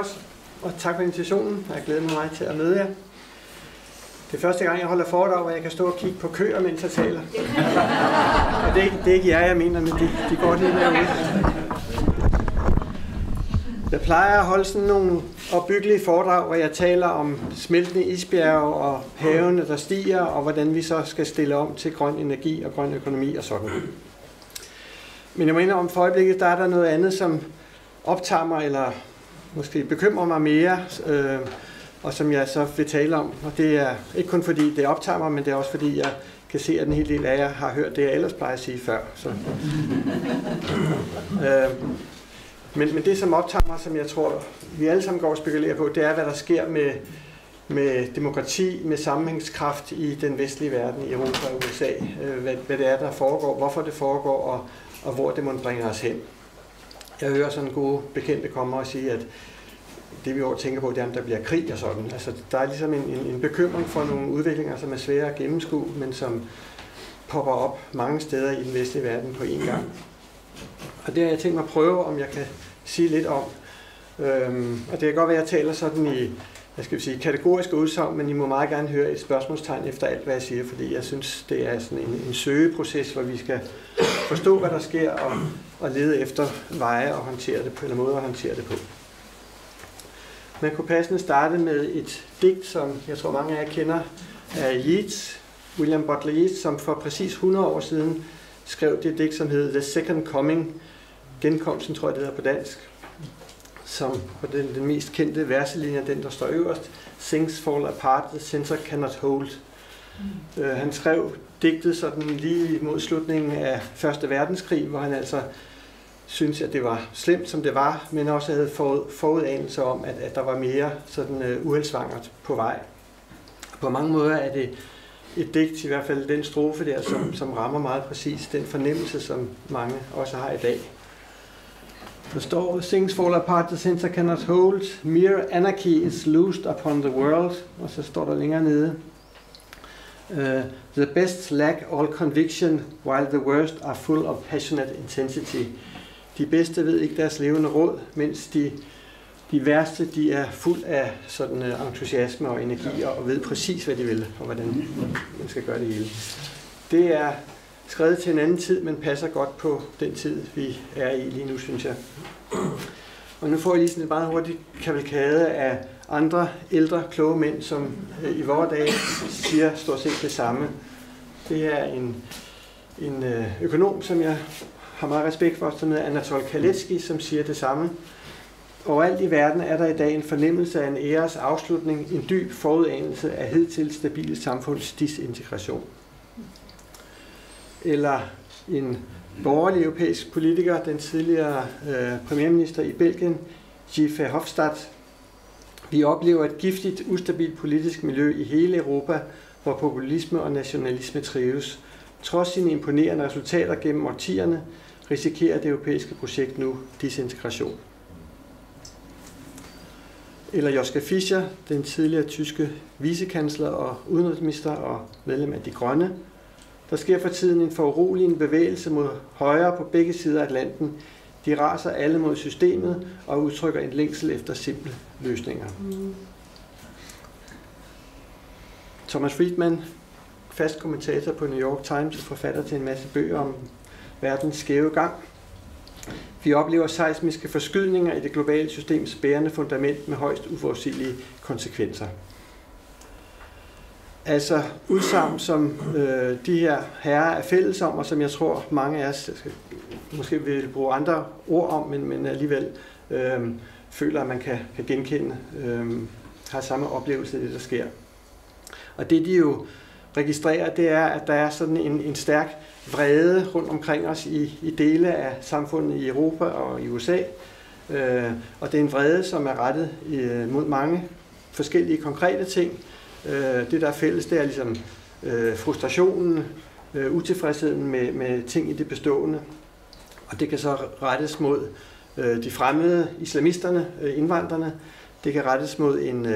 også, og tak for invitationen. Jeg glæder mig meget til at møde jer. Det er første gang, jeg holder foredrag, hvor jeg kan stå og kigge på køer, mens jeg taler. Og det er ikke jer, jeg mener, men de går lige derude. Jeg plejer at holde sådan nogle opbyggelige foredrag, hvor jeg taler om smeltende isbjerge og havene, der stiger, og hvordan vi så skal stille om til grøn energi og grøn økonomi og sådan. Men jeg mener om for øjeblikket, der er der noget andet, som optager mig, eller måske bekymrer mig mere, og som jeg så vil tale om. Og det er ikke kun fordi det optager mig, men det er også fordi jeg kan se, at en hel del af jer har hørt det, jeg ellers plejer at sige før. Så. Men det, som optager mig, som jeg tror, vi alle sammen går og spekulerer på, det er, hvad der sker med demokrati, med sammenhængskraft i den vestlige verden, i Europa og USA. Hvad det er, der foregår, hvorfor det foregår, og hvor det må bringe os hen. Jeg hører sådan gode bekendte komme og sige, at det vi over tænker på, det er, om der bliver krig og sådan. Altså, der er ligesom en bekymring for nogle udviklinger, som er svære at gennemskue, men som popper op mange steder i den vestlige verden på én gang. Og det har jeg tænkt mig at prøve, om jeg kan sige lidt om. Og det kan godt være, at jeg taler sådan i, kategoriske udsagn, men I må meget gerne høre et spørgsmålstegn efter alt, hvad jeg siger, fordi jeg synes, det er sådan en søgeproces, hvor vi skal forstå, hvad der sker, og lede efter veje og håndtere det på, eller måder at håndtere det på. Man kunne passende starte med et digt, som jeg tror mange af jer kender, af Yeats, William Butler Yeats, som for præcis 100 år siden skrev det digt, som hed The Second Coming, genkomsten tror jeg det hedder på dansk, som på den mest kendte verselinje, den der står øverst, Things fall apart, the center cannot hold. Han skrev digtet sådan lige mod slutningen af Første Verdenskrig, hvor han altså synes, at det var slemt, som det var, men også havde forudanelser om, at der var mere sådan uheldsvangert på vej. På mange måder er det et digt, i hvert fald den strofe der, som rammer meget præcis den fornemmelse, som mange også har i dag. Der står, Things fall apart, the center cannot hold, mere anarchy is loosed upon the world, og så står der længere nede, the best lack all conviction, while the worst are full of passionate intensity. De bedste ved ikke deres levende råd, mens de værste, de er fuld af sådan entusiasme og energi, og ved præcis, hvad de vil, og hvordan man skal gøre det hele. Det er skrevet til en anden tid, men passer godt på den tid, vi er i lige nu, synes jeg. Og nu får jeg lige sådan et meget hurtigt kavalkade af andre ældre, kloge mænd, som i vore dage siger stort set det samme. Det er en økonom, som jeg har meget respekt for, som hedder Anatol Kalecki, som siger det samme. Overalt i verden er der i dag en fornemmelse af en æres afslutning, en dyb forudanelse af hidtil stabile samfunds disintegration. Eller en borgerlig europæisk politiker, den tidligere premierminister i Belgien, Guy Verhofstadt. Vi oplever et giftigt, ustabilt politisk miljø i hele Europa, hvor populisme og nationalisme trives. Trods sine imponerende resultater gennem årtierne, risikerer det europæiske projekt nu disintegration. Eller Joschka Fischer, den tidligere tyske vicekansler og udenrigsminister og medlem af De Grønne. Der sker for tiden en foruroligende bevægelse mod højre på begge sider af Atlanten. De raser alle mod systemet og udtrykker en længsel efter simple løsninger. Thomas Friedman, fast kommentator på New York Times og forfatter til en masse bøger om verdens skæve gang. Vi oplever seismiske forskydninger i det globale systems bærende fundament med højst uforudsigelige konsekvenser. Altså udsagn, som de her herrer er fælles om, og som jeg tror mange af os måske vil bruge andre ord om, men alligevel føler, at man kan genkende, har samme oplevelse af det, der sker. Og det de jo registrerer, det er, at der er sådan en stærk vrede rundt omkring os i dele af samfundet i Europa og i USA. Og det er en vrede, som er rettet mod mange forskellige konkrete ting. Det, der er fælles, det er ligesom frustrationen, utilfredsheden med ting i det bestående. Og det kan så rettes mod de fremmede islamisterne, indvandrerne. Det kan rettes mod en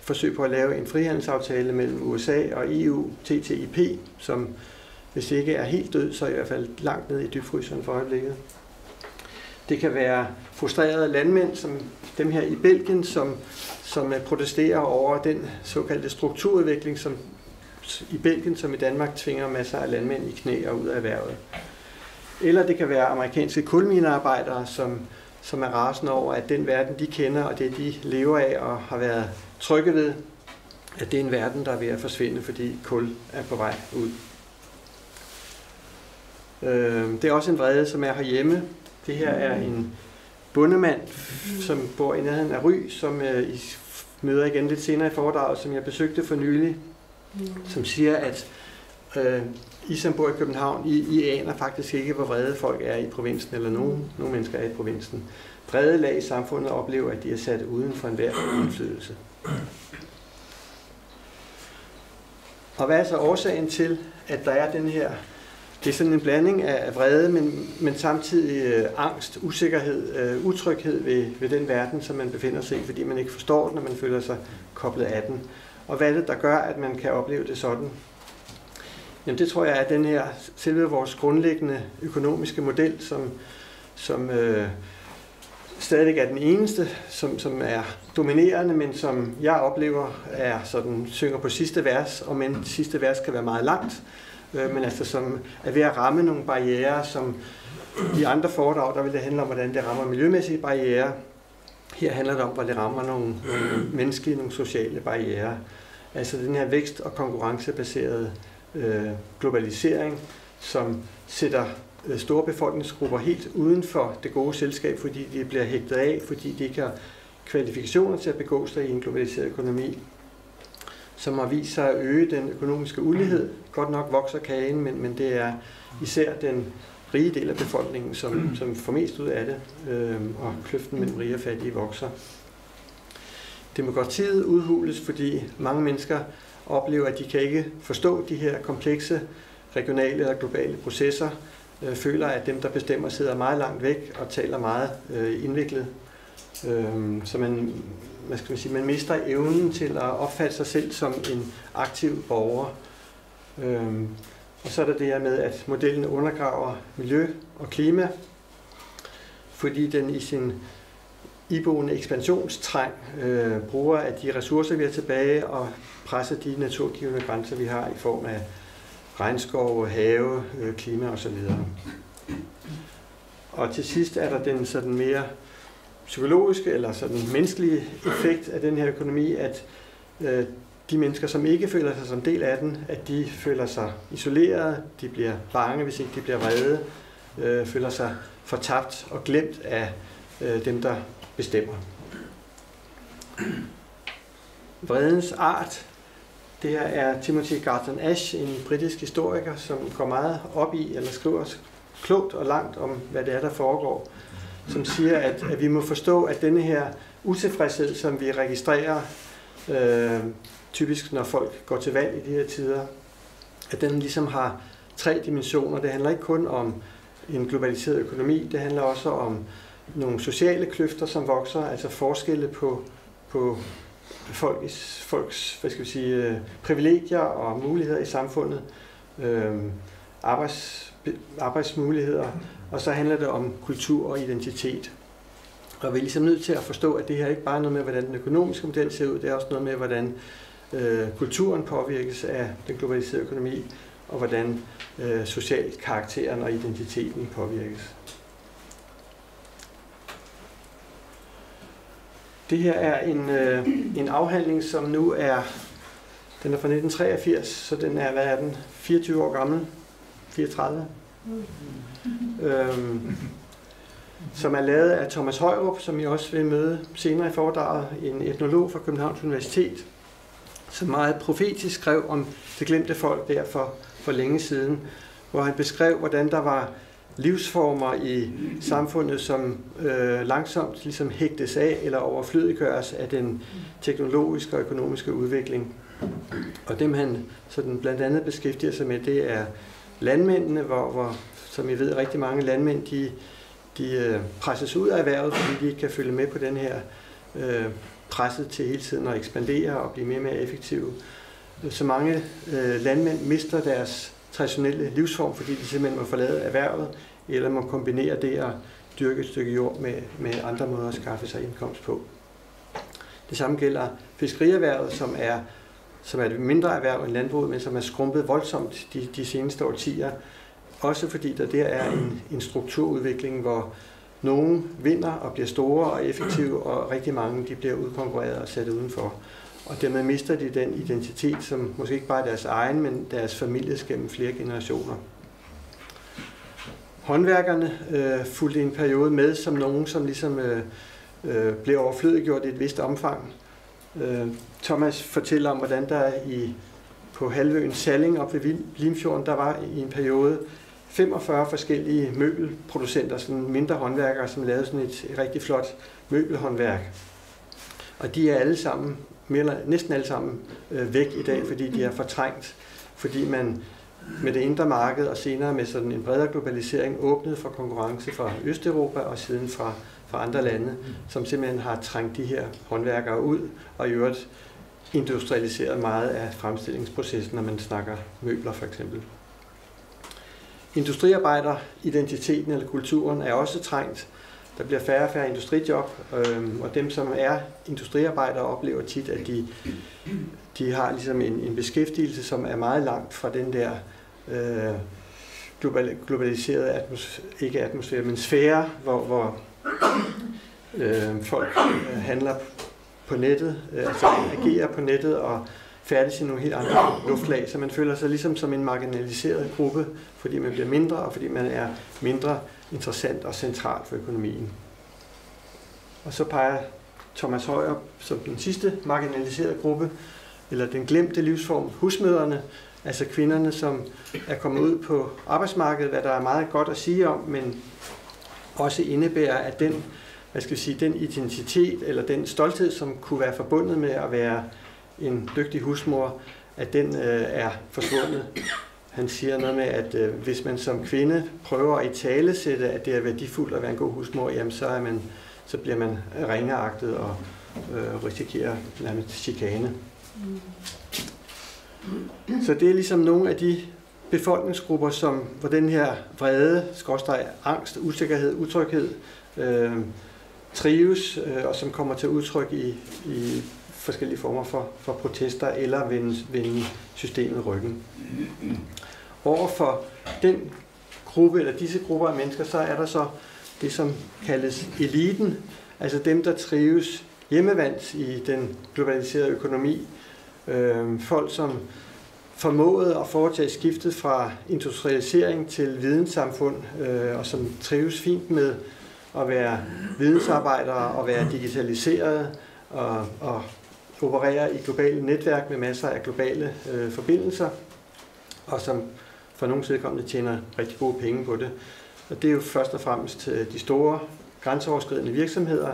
forsøg på at lave en frihandelsaftale mellem USA og EU, TTIP, som hvis ikke er helt død, så er i hvert fald langt nede i dybfryseren for øjeblikket. Det kan være frustrerede landmænd, som dem her i Belgien, som protesterer over den såkaldte strukturudvikling, som i Belgien som i Danmark tvinger masser af landmænd i knæ og ud af erhvervet. Eller det kan være amerikanske kulminearbejdere, som er rasende over, at den verden, de kender, og det, de lever af og har været trygge ved, at det er en verden, der er ved at forsvinde, fordi kul er på vej ud. Det er også en vrede, som er herhjemme. Det her er en bondemand, som bor i nærheden af Ry, som I møder igen lidt senere i foredraget, som jeg besøgte for nylig, som siger, at I som bor i København, I aner faktisk ikke, hvor vrede folk er i provinsen, eller nogle mennesker er i provinsen. Vrede lag i samfundet oplever, at de er sat uden for enhver indflydelse. Og hvad er så årsagen til, at der er den her, det er sådan en blanding af vrede, men samtidig angst, usikkerhed, utryghed ved den verden, som man befinder sig i, fordi man ikke forstår den, når man føler sig koblet af den. Og hvad er det, der gør, at man kan opleve det sådan? Jamen det tror jeg er den her, selve vores grundlæggende økonomiske model, som stadig er den eneste, som er dominerende, men som jeg oplever er sådan, synger på sidste vers, og men sidste vers kan være meget langt, men altså som er ved at ramme nogle barrierer, som i andre foredrag, der vil det handle om, hvordan det rammer miljømæssige barrierer. Her handler det om, hvordan det rammer nogle menneskelige, nogle sociale barrierer. Altså den her vækst- og konkurrencebaserede globalisering, som sætter store befolkningsgrupper helt uden for det gode selskab, fordi de bliver hægtet af, fordi de ikke har kvalifikationer til at begå sig i en globaliseret økonomi, som har vist sig at øge den økonomiske ulighed. Godt nok vokser kagen, men det er især den rige del af befolkningen, som får mest ud af det, og kløften mellem rige og fattige vokser. Demokratiet udhules, fordi mange mennesker oplever, at de kan ikke forstå de her komplekse regionale eller globale processer, føler, at dem, der bestemmer, sidder meget langt væk og taler meget indviklet. Så man mister evnen til at opfatte sig selv som en aktiv borger. Og så er der det her med, at modellen undergraver miljø og klima, fordi den i sin iboende ekspansionstræng bruger af de ressourcer, vi har tilbage, og presser de naturgivende grænser, vi har i form af regnskov, have, klima osv. Og til sidst er der den sådan mere psykologiske eller sådan menneskelige effekt af den her økonomi, at de mennesker, som ikke føler sig som del af den, at de føler sig isoleret, de bliver bange, hvis ikke de bliver vrede, føler sig fortabt og glemt af dem, der bestemmer. Vredens art. Det her er Timothy Garton Ash, en britisk historiker, som går meget op i, eller skriver klogt og langt om, hvad det er, der foregår, som siger, at vi må forstå, at denne her utilfredshed, som vi registrerer, typisk når folk går til valg i de her tider, at den ligesom har 3 dimensioner. Det handler ikke kun om en globaliseret økonomi, det handler også om nogle sociale kløfter, som vokser, altså forskelle på folks hvad skal vi sige, privilegier og muligheder i samfundet, arbejdsmuligheder, og så handler det om kultur og identitet. Og vi er ligesom nødt til at forstå, at det her ikke bare er noget med, hvordan den økonomiske model ser ud, det er også noget med, hvordan kulturen påvirkes af den globaliserede økonomi, og hvordan socialt karakteren og identiteten påvirkes. Det her er en afhandling, som nu er, den er fra 1983, så den er, hvad er den, 24 år gammel, 34, som er lavet af Thomas Højrup, som I også vil møde senere i foredraget, en etnolog fra Københavns Universitet, som meget profetisk skrev om det glemte folk der for længe siden, hvor han beskrev, hvordan der var livsformer i samfundet, som langsomt ligesom hægtes af eller overflødiggøres af den teknologiske og økonomiske udvikling. Og dem han sådan blandt andet beskæftiger sig med, det er landmændene, hvor som I ved, rigtig mange landmænd, de presses ud af erhvervet, fordi de ikke kan følge med på den her presset til hele tiden at ekspandere og blive mere og mere effektive. Så mange landmænd mister deres traditionelle livsform, fordi de simpelthen må forlade erhvervet, eller må kombinere det at dyrke et stykke jord med andre måder at skaffe sig indkomst på. Det samme gælder fiskerierhvervet, som er et mindre erhverv end landbruget, men som er skrumpet voldsomt de seneste årtier. Også fordi der er en strukturudvikling, hvor nogle vinder og bliver store og effektive, og rigtig mange de bliver udkonkurreret og sat udenfor. Og dermed mister de den identitet, som måske ikke bare er deres egen, men deres families gennem flere generationer. Håndværkerne fulgte en periode med som nogen, som ligesom blev overflødiggjort i et vist omfang. Thomas fortæller om, hvordan der på halvøen Salling op ved Limfjorden, der var i en periode 45 forskellige møbelproducenter, sådan mindre håndværkere, som lavede sådan et rigtig flot møbelhåndværk. Og de er alle sammen, næsten alle sammen væk i dag, fordi de er fortrængt, fordi man med det indre marked og senere med sådan en bredere globalisering åbnede for konkurrence fra Østeuropa og siden fra andre lande, som simpelthen har trængt de her håndværkere ud og i øvrigt industrialiseret meget af fremstillingsprocessen, når man snakker møbler for eksempel. Industriarbejderidentiteten eller kulturen er også trængt. Der bliver færre og færre industrijob, og dem, som er industriarbejdere, oplever tit, at de har ligesom en beskæftigelse, som er meget langt fra den der globaliserede ikke atmosfære, men sfære, hvor folk handler på nettet, altså agerer på nettet og færdes i nogle helt andre luftlag, så man føler sig ligesom som en marginaliseret gruppe, fordi man bliver mindre, og fordi man er mindre interessant og central for økonomien. Og så peger Thomas Højer som den sidste marginaliserede gruppe, eller den glemte livsform, husmødrene, altså kvinderne, som er kommet ud på arbejdsmarkedet, hvad der er meget godt at sige om, men også indebærer, at den identitet eller den stolthed, som kunne være forbundet med at være en dygtig husmor, at den er forsvundet. Han siger noget med, at hvis man som kvinde prøver at italesætte, at det er værdifuldt at være en god husmor, jamen så bliver man ringeagtet og risikerer nærmest chikane. Så det er ligesom nogle af de befolkningsgrupper, hvor den her vrede, angst, usikkerhed, utryghed trives, og som kommer til udtryk i forskellige former for protester eller vende systemet ryggen. Overfor den gruppe eller disse grupper af mennesker, så er der så det, som kaldes eliten, altså dem, der trives hjemmevandt i den globaliserede økonomi. Folk, som formåede at foretage skiftet fra industrialisering til videnssamfund, og som trives fint med at være vidensarbejdere og være digitaliserede og operere i globale netværk med masser af globale forbindelser, og som for nogle vedkommende tjener rigtig gode penge på det. Og det er jo først og fremmest de store grænseoverskridende virksomheder,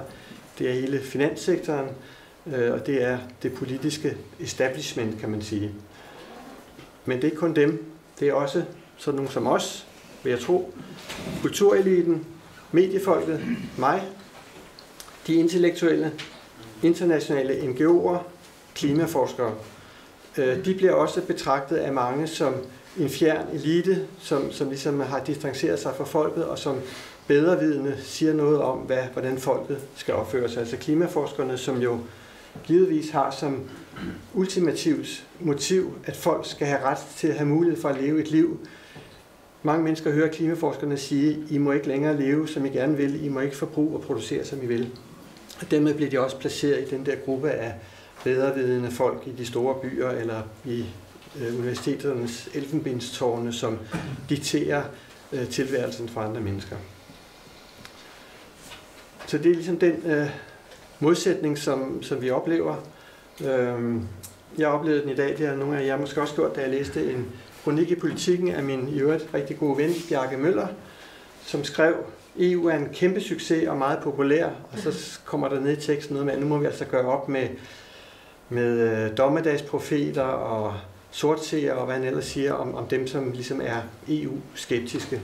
det er hele finanssektoren, og det er det politiske establishment, kan man sige. Men det er ikke kun dem, det er også sådan nogle som os, vil jeg tro, kultureliten, mediefolket, mig, de intellektuelle, internationale NGO'er, klimaforskere. De bliver også betragtet af mange som en fjern elite, som ligesom har distanceret sig fra folket, og som bedrevidende siger noget om, hvordan folket skal opføre sig. Altså klimaforskerne, som jo givetvis har som ultimativt motiv, at folk skal have ret til at have mulighed for at leve et liv. Mange mennesker hører klimaforskerne sige, I må ikke længere leve, som I gerne vil, I må ikke forbruge og producere, som I vil. Og dermed bliver de også placeret i den der gruppe af bedrevidende folk i de store byer eller i universiteternes elfenbenstårne, som dikterer tilværelsen for andre mennesker. Så det er ligesom den modsætning, som vi oplever. Jeg oplevede den i dag, det har nogle af jer måske også gjort, da jeg læste en kronik i Politikken af min i øvrigt rigtig gode ven, Bjarke Møller, som skrev, EU er en kæmpe succes og meget populær, og så kommer der ned i teksten noget med, at nu må vi altså gøre op med dommedagsprofeter og sortseere og hvad han ellers siger om dem, som ligesom er EU-skeptiske.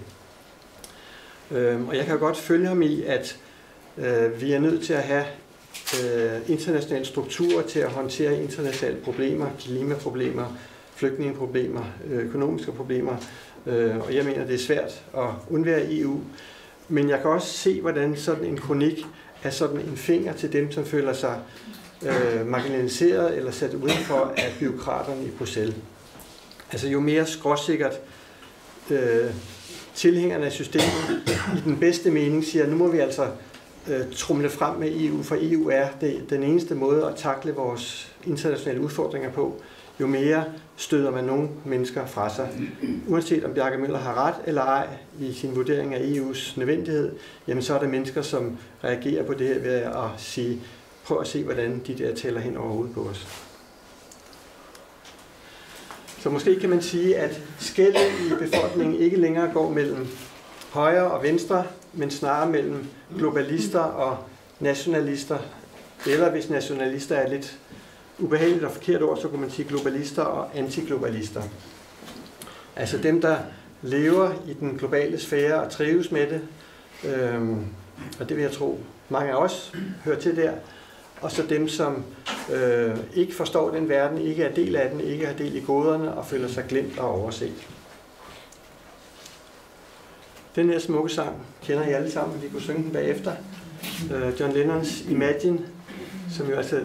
Og jeg kan godt følge ham i, at vi er nødt til at have internationale strukturer til at håndtere internationale problemer, klimaproblemer, flygtningeproblemer, økonomiske problemer. Og jeg mener, det er svært at undvære EU, Men jeg kan også se, hvordan sådan en kronik er sådan en finger til dem, som føler sig marginaliseret eller sat udenfor af bureaukraterne i Bruxelles. Altså jo mere skråsikkert tilhængerne af systemet i den bedste mening siger, nu må vi altså trumle frem med EU, for EU er den eneste måde at takle vores internationale udfordringer på, jo mere støder man nogle mennesker fra sig. Uanset om Bjarke Møller har ret eller ej i sin vurdering af EU's nødvendighed, jamen så er der mennesker, som reagerer på det her ved at sige, prøv at se, hvordan de der tæller hen over hovedet på os. Så måske kan man sige, at skellet i befolkningen ikke længere går mellem højre og venstre, men snarere mellem globalister og nationalister. Eller hvis nationalister er lidt ubehageligt og forkert ord, så kunne man sige globalister og antiglobalister. Altså dem, der lever i den globale sfære og trives med det, og det vil jeg tro, mange af os hører til der, og så dem, som ikke forstår den verden, ikke er del af den, ikke har del i goderne og føler sig glemt og overset. Den her smukke sang kender I alle sammen, vi kunne synge den bagefter. John Lennons Imagine, som jo altså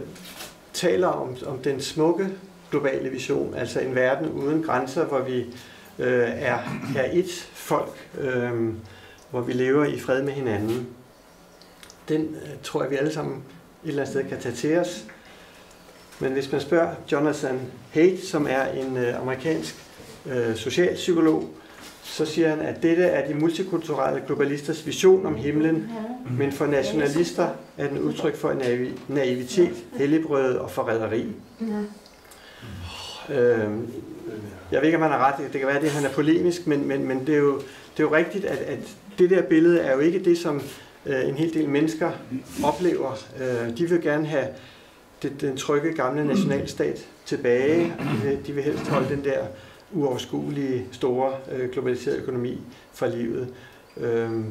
taler om den smukke globale vision, altså en verden uden grænser, hvor vi er et folk, hvor vi lever i fred med hinanden. Den tror jeg, vi alle sammen et eller andet sted kan tage til os. Men hvis man spørger Jonathan Haidt, som er en amerikansk socialpsykolog, så siger han, at dette er de multikulturelle globalisters vision om himlen, men for nationalister er den udtryk for naivitet, helligbrød og forræderi. Jeg ved ikke, om han har ret. Det kan være, at han er polemisk, men det er jo rigtigt, at det der billede er jo ikke det, som en hel del mennesker oplever. De vil gerne have den trygge gamle nationalstat tilbage. De vil helst holde den der uoverskuelige, store, globaliserede økonomi fra livet.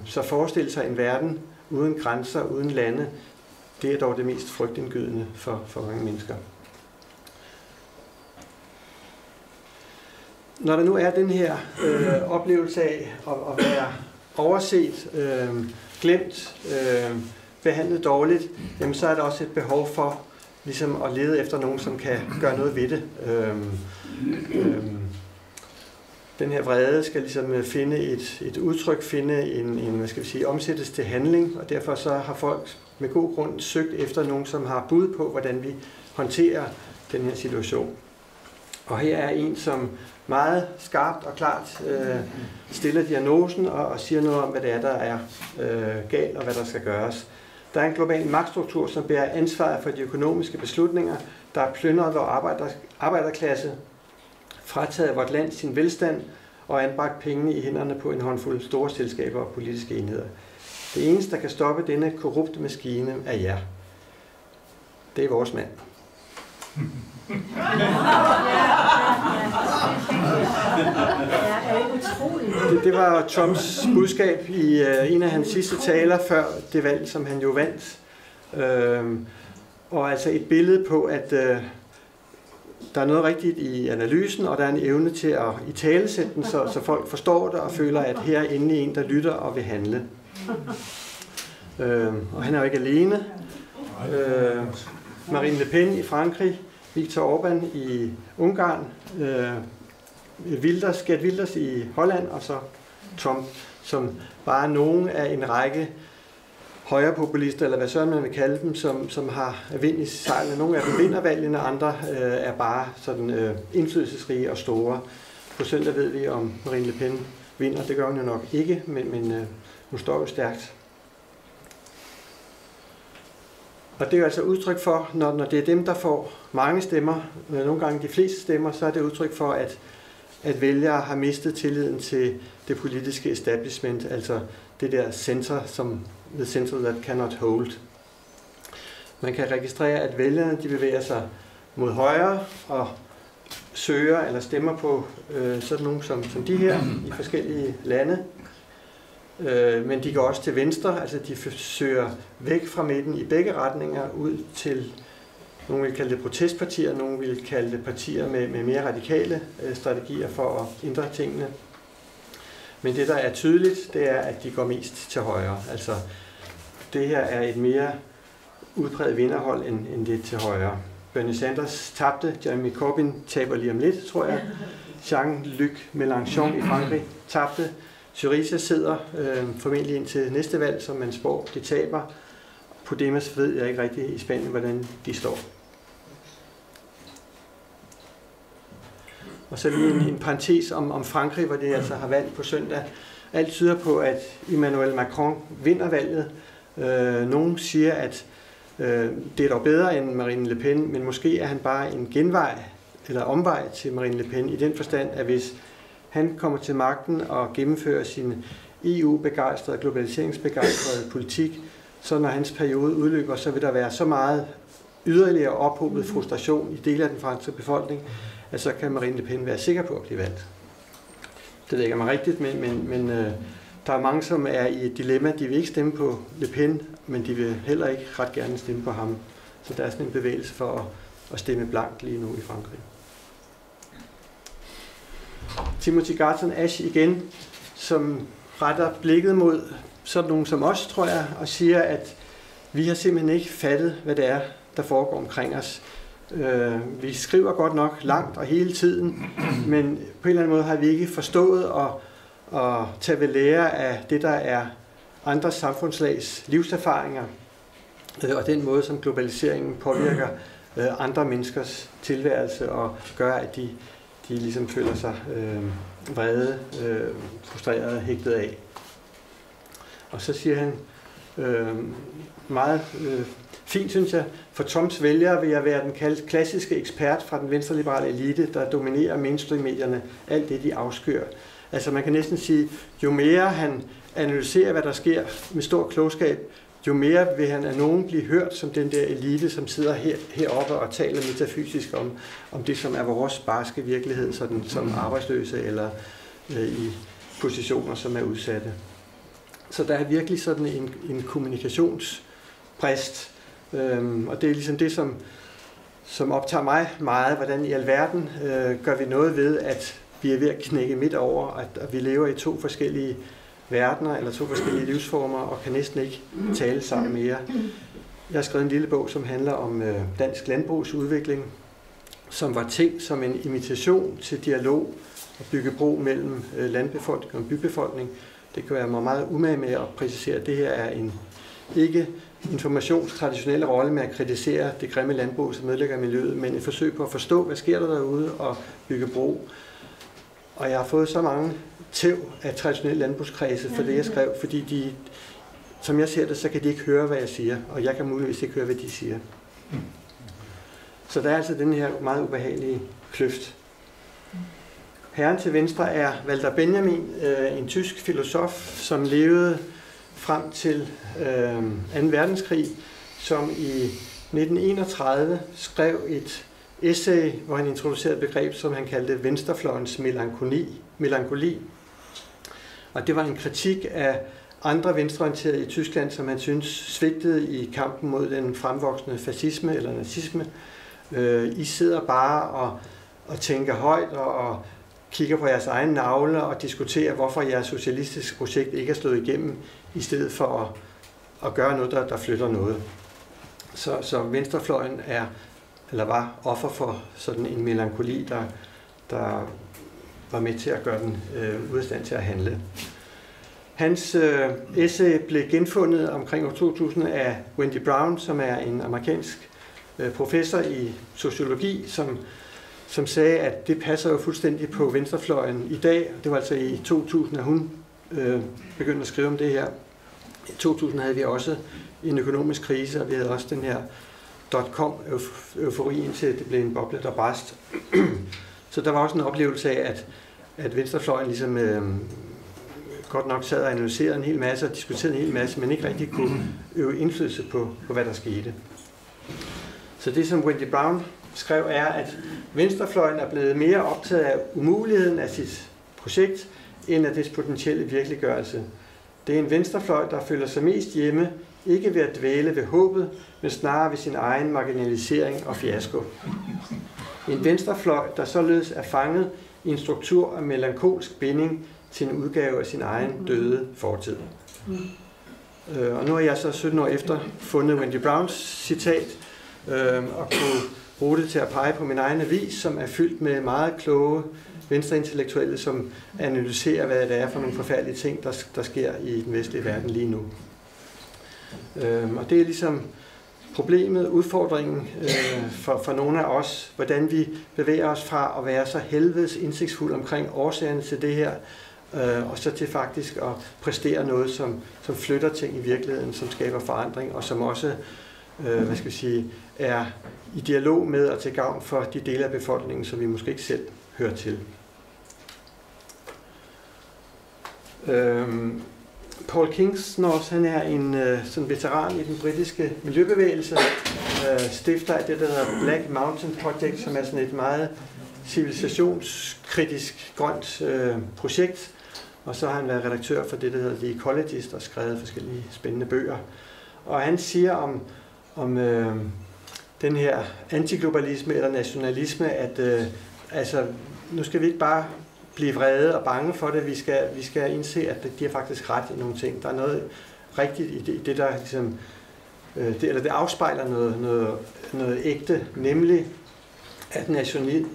Så forestille sig en verden uden grænser, uden lande, det er dog det mest frygtindgydende for mange mennesker. Når der nu er den her oplevelse af at være overset, glemt, behandlet dårligt, jamen så er der også et behov for ligesom at lede efter nogen, som kan gøre noget ved det. Den her vrede skal ligesom finde et udtryk, finde en hvad skal vi sige, omsættes til handling, og derfor så har folk med god grund søgt efter nogen, som har bud på, hvordan vi håndterer den her situation. Og her er en, som meget skarpt og klart stiller diagnosen og siger noget om, hvad det er, der er galt og hvad der skal gøres. Der er en global magtstruktur, som bærer ansvaret for de økonomiske beslutninger, der er plyndret vor arbejderklasse, frataget vort land sin velstand og anbragt pengene i hænderne på en håndfuld store selskaber og politiske enheder. Det eneste, der kan stoppe denne korrupte maskine, er jer. Det er vores mand. Det var Trumps budskab i en af hans sidste taler før det valg, som han jo vandt. Og altså et billede på, at der er noget rigtigt i analysen, og der er en evne til at italesætte den, så folk forstår det og føler, at her er endelig en, der lytter og vil handle. Og han er jo ikke alene. Marine Le Pen i Frankrig, Viktor Orbán i Ungarn, Gert Wilders i Holland, og så Trump, som bare nogen af en række højrepopulister, eller hvad så man vil kalde dem, som har vind i sejlene. Nogle af dem vinder valgene, andre er bare sådan indflydelsesrige og store. På søndag ved vi, om Marine Le Pen vinder. Det gør hun jo nok ikke, men hun står jo stærkt. Og det er jo altså udtryk for, når det er dem, der får mange stemmer, nogle gange de fleste stemmer, så er det udtryk for, at vælgere har mistet tilliden til det politiske establishment, altså det der center, som the center that cannot hold. Man kan registrere, at vælgerne de bevæger sig mod højre og søger eller stemmer på sådan nogle som de her i forskellige lande. Men de går også til venstre, altså de søger væk fra midten i begge retninger ud til, nogle vil kalde det protestpartier, nogle vil kalde det partier med mere radikale strategier for at ændre tingene. Men det, der er tydeligt, det er, at de går mest til højre. Altså, det her er et mere udpræget vinderhold end det til højre. Bernie Sanders tabte, Jeremy Corbyn taber lige om lidt, tror jeg. Jean-Luc Mélenchon i Frankrig tabte. Syriza sidder formentlig indtil næste valg, som man spår, de taber. Podemos ved jeg ikke rigtig i Spanien, hvordan de står. Og så lige en parentes om Frankrig, hvor det altså har valgt på søndag. Alt tyder på, at Emmanuel Macron vinder valget. Nogle siger, at det er dog bedre end Marine Le Pen, men måske er han bare en genvej eller omvej til Marine Le Pen i den forstand, at hvis han kommer til magten og gennemfører sin EU-begejstrede, globaliseringsbegejstrede politik, så når hans periode udløber, så vil der være så meget yderligere ophobet frustration i dele af den franske befolkning, at så kan Marine Le Pen være sikker på at blive valgt. Det ved jeg ikke, om det er rigtigt, men der er mange, som er i et dilemma. De vil ikke stemme på Le Pen, men de vil heller ikke ret gerne stemme på ham. Så der er sådan en bevægelse for at stemme blankt lige nu i Frankrig. Timothy Garton Ash igen, som retter blikket mod sådan nogen som os, tror jeg, og siger, at vi har simpelthen ikke fattet, hvad det er, der foregår omkring os. Vi skriver godt nok langt og hele tiden, men på en eller anden måde har vi ikke forstået at tage ved lære af det, der er andre samfundslags livserfaringer, og den måde, som globaliseringen påvirker andre menneskers tilværelse og gør, at de ligesom føler sig vrede, frustrerede, hægtet af. Og så siger han meget fint, synes jeg, for Toms vælgere vil jeg være den klassiske ekspert fra den venstreliberale elite, der dominerer mainstream-medierne, alt det de afskyr. Altså man kan næsten sige, jo mere han analyserer, hvad der sker med stor klogskab, jo mere vil han af nogen blive hørt som den der elite, som sidder heroppe og taler metafysisk om det, som er vores barske virkelighed, sådan som arbejdsløse eller i positioner, som er udsatte. Så der er virkelig sådan en kommunikationsbrist, og det er ligesom det, som optager mig meget. Hvordan i alverden gør vi noget ved, at vi er ved at knække midt over, at vi lever i to forskellige verdener eller to forskellige livsformer og kan næsten ikke tale sammen mere. Jeg har skrevet en lille bog, som handler om dansk landbrugsudvikling, som var tænkt som en invitation til dialog og bygge bro mellem landbefolkning og bybefolkning. Det kan være meget umage med at præcisere, at det her er en ikke informationstraditionelle rolle med at kritisere det grimme landbrug, som ødelægger miljøet, men et forsøg på at forstå, hvad sker der derude og bygge bro. Og jeg har fået så mange tæv af traditionelle landbrugskredse for det, jeg skrev, fordi de, som jeg ser det, så kan de ikke høre, hvad jeg siger, og jeg kan muligvis ikke høre, hvad de siger. Så der er altså den her meget ubehagelige kløft. Herren til venstre er Walter Benjamin, en tysk filosof, som levede frem til 2. verdenskrig, som i 1931 skrev et essay, hvor han introducerede et begreb, som han kaldte venstrefløjens melankoli. Og det var en kritik af andre venstreorienterede i Tyskland, som han synes svigtede i kampen mod den fremvoksende fascisme eller nazisme. I sidder bare og tænker højt og kigger på jeres egen navle og diskuterer, hvorfor jeres socialistiske projekt ikke er slået igennem, i stedet for at gøre noget, der flytter noget. Så venstrefløjen var offer for sådan en melankoli, der var med til at gøre den ude af stand til at handle. Hans essay blev genfundet omkring år 2000 af Wendy Brown, som er en amerikansk professor i sociologi, som sagde, at det passer jo fuldstændig på venstrefløjen i dag. Det var altså i 2000, at hun begyndte at skrive om det her. I 2000 havde vi også en økonomisk krise, og vi havde også den her .com-eufori, indtil det blev en boble, der brast. Så der var også en oplevelse af, at venstrefløjen ligesom godt nok sad og analyserede en hel masse og diskuterede en hel masse, men ikke rigtig kunne øve indflydelse på hvad der skete. Så det, som Wendy Brown skrev, er, at venstrefløjen er blevet mere optaget af umuligheden af sit projekt, end af dets potentielle virkeliggørelse. Det er en venstrefløj, der føler sig mest hjemme, ikke ved at dvæle ved håbet, men snarere ved sin egen marginalisering og fiasko. En venstrefløj, der således er fanget i en struktur af melankolsk binding til en udgave af sin egen døde fortid. Og nu har jeg så 17 år efter fundet Wendy Browns citat, og kunne bruge det til at pege på min egen avis, som er fyldt med meget kloge venstreintellektuelle, som analyserer, hvad det er for nogle forfærdelige ting, der sker i den vestlige verden lige nu. Og det er ligesom problemet, udfordringen for nogle af os, hvordan vi bevæger os fra at være så helvedes indsigtsfulde omkring årsagerne til det her, og så til faktisk at præstere noget, som flytter ting i virkeligheden, som skaber forandring, og som også er i dialog med og til gavn for de dele af befolkningen, som vi måske ikke selv hører til. Paul Kingsnorth, han er en sådan veteran i den britiske miljøbevægelse, stifter af det, der hedder Black Mountain Project, som er sådan et meget civilisationskritisk grønt projekt. Og så har han været redaktør for det, der hedder The Ecologist, og skrevet forskellige spændende bøger. Og han siger om den her antiglobalisme eller nationalisme, at nu skal vi ikke bare blive vrede og bange for det. Vi skal indse, at de har faktisk ret i nogle ting. Der er noget rigtigt i det der ligesom, det afspejler noget ægte, nemlig at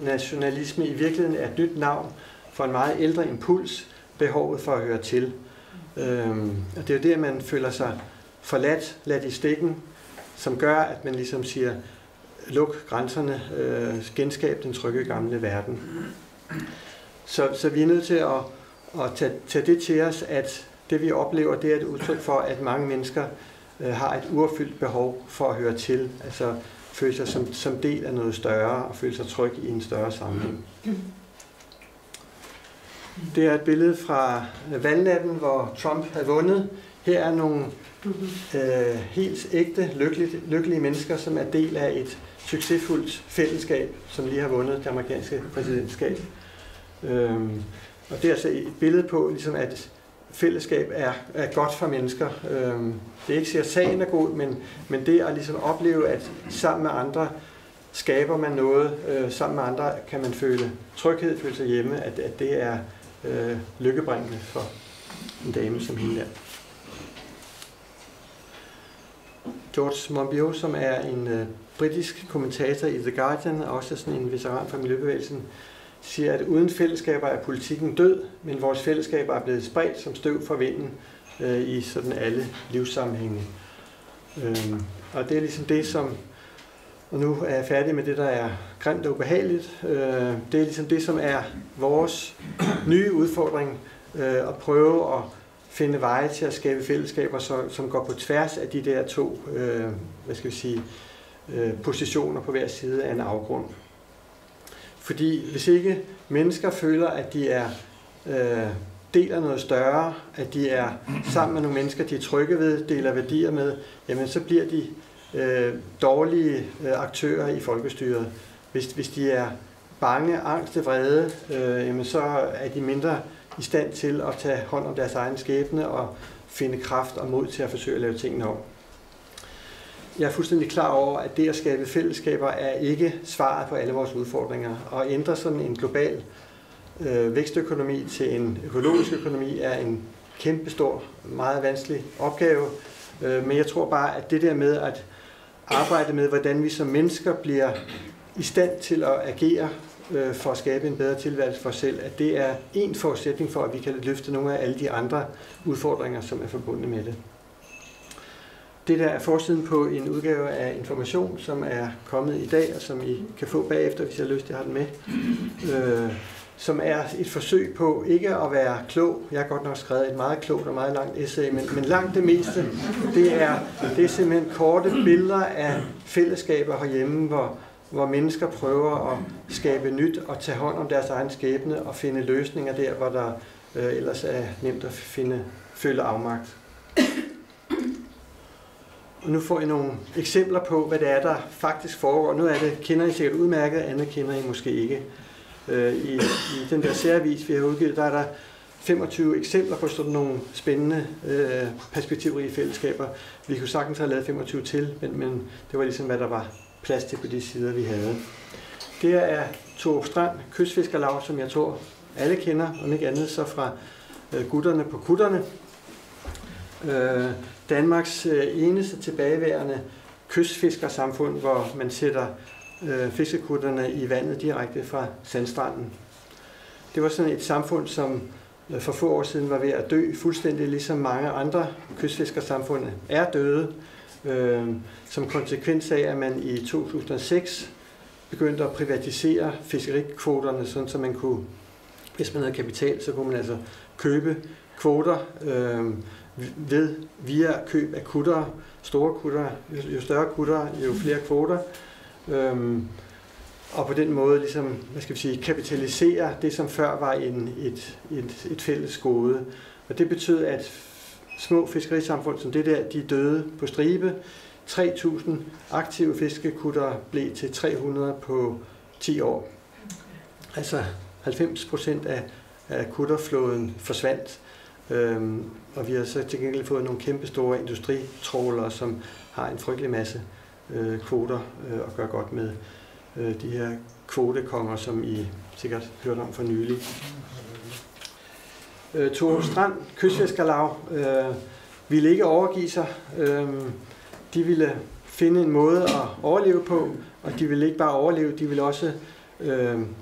nationalisme i virkeligheden er et nyt navn for en meget ældre impuls, behovet for at høre til. Og det er jo det, at man føler sig forladt, ladt i stikken, som gør, at man ligesom siger, luk grænserne, genskab den trygge gamle verden. Så vi er nødt til at tage det til os, at det vi oplever, det er et udtryk for, at mange mennesker har et uopfyldt behov for at høre til, altså føle sig som del af noget større og føle sig tryg i en større sammenhæng. Det er et billede fra valgnatten, hvor Trump har vundet. Her er nogle helt ægte, lykkelige mennesker, som er del af et succesfuldt fællesskab, som lige har vundet det amerikanske præsidentskab. Og det er altså et billede på, ligesom at fællesskab er godt for mennesker. Det er ikke sikkert, at sagen er god, men det at ligesom opleve, at sammen med andre skaber man noget, sammen med andre kan man føle tryghed, føle sig hjemme, at det er lykkebringende for en dame som hende der. George Monbiot, som er en britisk kommentator i The Guardian, og også sådan en veteran fra miljøbevægelsen, siger, at uden fællesskaber er politikken død, men vores fællesskaber er blevet spredt som støv fra vinden i sådan alle livssammenhænge. Og det er ligesom det, som, og nu er jeg færdig med det, der er grimt og ubehageligt, det er ligesom det, som er vores nye udfordring, at prøve at finde veje til at skabe fællesskaber, som går på tværs af de der to, positioner på hver side af en afgrund. Fordi hvis ikke mennesker føler, at de er del af noget større, at de er sammen med nogle mennesker, de er trygge ved, deler værdier med, jamen så bliver de dårlige aktører i folkestyret. Hvis de er bange, angste, vrede, jamen så er de mindre i stand til at tage hånd om deres egen skæbne og finde kraft og mod til at forsøge at lave tingene om. Jeg er fuldstændig klar over, at det at skabe fællesskaber er ikke svaret på alle vores udfordringer. Og ændre sådan en global vækstøkonomi til en økologisk økonomi er en kæmpestor, meget vanskelig opgave. Men jeg tror bare, at det der med at arbejde med, hvordan vi som mennesker bliver i stand til at agere for at skabe en bedre tilværelse for os selv, at det er en forudsætning for, at vi kan løfte nogle af alle de andre udfordringer, som er forbundet med det. Det der er forsiden på en udgave af Information, som er kommet i dag, og som I kan få bagefter, hvis jeg har lyst til at have den med. Som er et forsøg på ikke at være klog. Jeg har godt nok skrevet et meget klogt og meget langt essay, men langt det meste, det er simpelthen korte billeder af fællesskaber herhjemme, hvor mennesker prøver at skabe nyt og tage hånd om deres egen skæbne og finde løsninger der, hvor der ellers er nemt at føle afmagt. Og nu får I nogle eksempler på, hvad det er, der faktisk foregår. Nu er det, kender I sikkert udmærket, andet kender I måske ikke. I den der særavis, vi har udgivet, der er der 25 eksempler på sådan nogle spændende perspektivrige fællesskaber. Vi kunne sagtens have lavet 25 til, men det var ligesom, hvad der var plads til på de sider, vi havde. Det er Torup Strand Kystfiskerlaug, som jeg tror alle kender, om ikke andet så fra gutterne på kutterne. Danmarks eneste tilbageværende kystfiskersamfund, hvor man sætter fiskekutterne i vandet direkte fra sandstranden. Det var sådan et samfund, som for få år siden var ved at dø, fuldstændig ligesom mange andre kystfiskersamfund er døde, som konsekvens af, at man i 2006 begyndte at privatisere fiskerikvoterne, sådan så man kunne, hvis man havde kapital, så kunne man altså købe kvoter via køb af kuttere, store kuttere. Jo større kuttere, jo flere kvoter. Og på den måde ligesom, kapitalisere det, som før var et fælles gode. Og det betød, at små fiskerisamfund som det der, de døde på stribe. 3.000 aktive fiskekutter blev til 300 på 10 år. Altså 90% af kutterflåden forsvandt. Og vi har så til gengæld fået nogle kæmpe store industritrålere, som har en frygtelig masse kvoter og gør godt med de her kvotekonger, som I sikkert hørt om for nylig. Tore Strand Kystfiskerlaug ville ikke overgive sig. De ville finde en måde at overleve på, og de ville ikke bare overleve, de ville også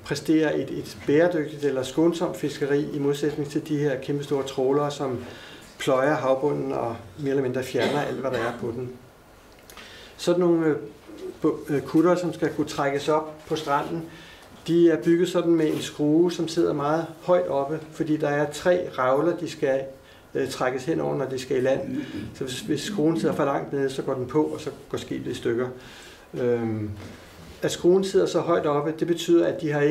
præstere et bæredygtigt eller skånsomt fiskeri i modsætning til de her kæmpe store trålere, som pløjer havbunden og mere eller mindre fjerner alt, hvad der er på den. Sådan nogle kutter, som skal kunne trækkes op på stranden, de er bygget sådan med en skrue, som sidder meget højt oppe, fordi der er 3 revler, de skal trækkes henover, når de skal i land. Så hvis skruen sidder for langt nede, så går den på, og så går skibet i stykker. At skruen sidder så højt oppe, det betyder, at de er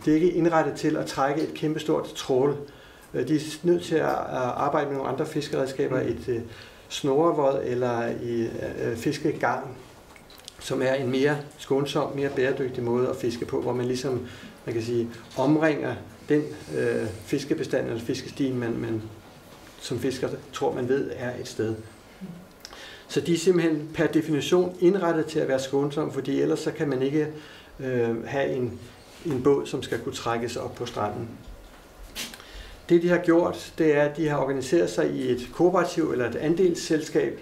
ikke indrettet til at trække et kæmpestort trål. De er nødt til at arbejde med nogle andre fiskeredskaber, et snorevod eller i fiskegarn, som er en mere skånsom, mere bæredygtig måde at fiske på, hvor man ligesom, man kan sige, omringer den fiskebestand eller fiskestien, man som fisker tror, man ved er et sted. Så de er simpelthen per definition indrettet til at være skånsomme, fordi ellers så kan man ikke have en båd, som skal kunne trækkes op på stranden. Det de har gjort, det er, at de har organiseret sig i et kooperativ eller et andelsselskab,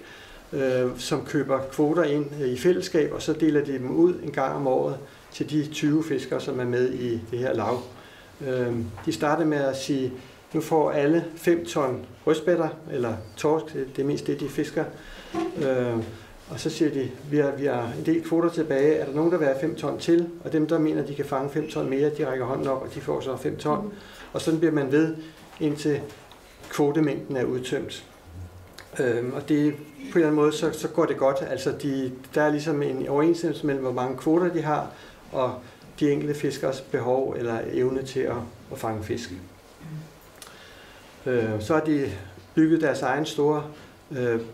som køber kvoter ind i fællesskab, og så deler de dem ud en gang om året til de 20 fiskere, som er med i det her lav. De startede med at sige, nu får alle 5 ton rødspætter, eller torsk, det er mest det, de fisker. Og så siger de, vi har en del kvoter tilbage, er der nogen, der vil have 5 ton til? Og dem, der mener, de kan fange 5 ton mere, de rækker hånden op, og de får så 5 ton. Og sådan bliver man ved, indtil kvotemængden er udtømt. Og det på en eller anden måde, så går det godt. Altså der er ligesom en overensstemmelse mellem, hvor mange kvoter de har, og de enkelte fiskers behov eller evne til at fange fisk. Så har de bygget deres egen store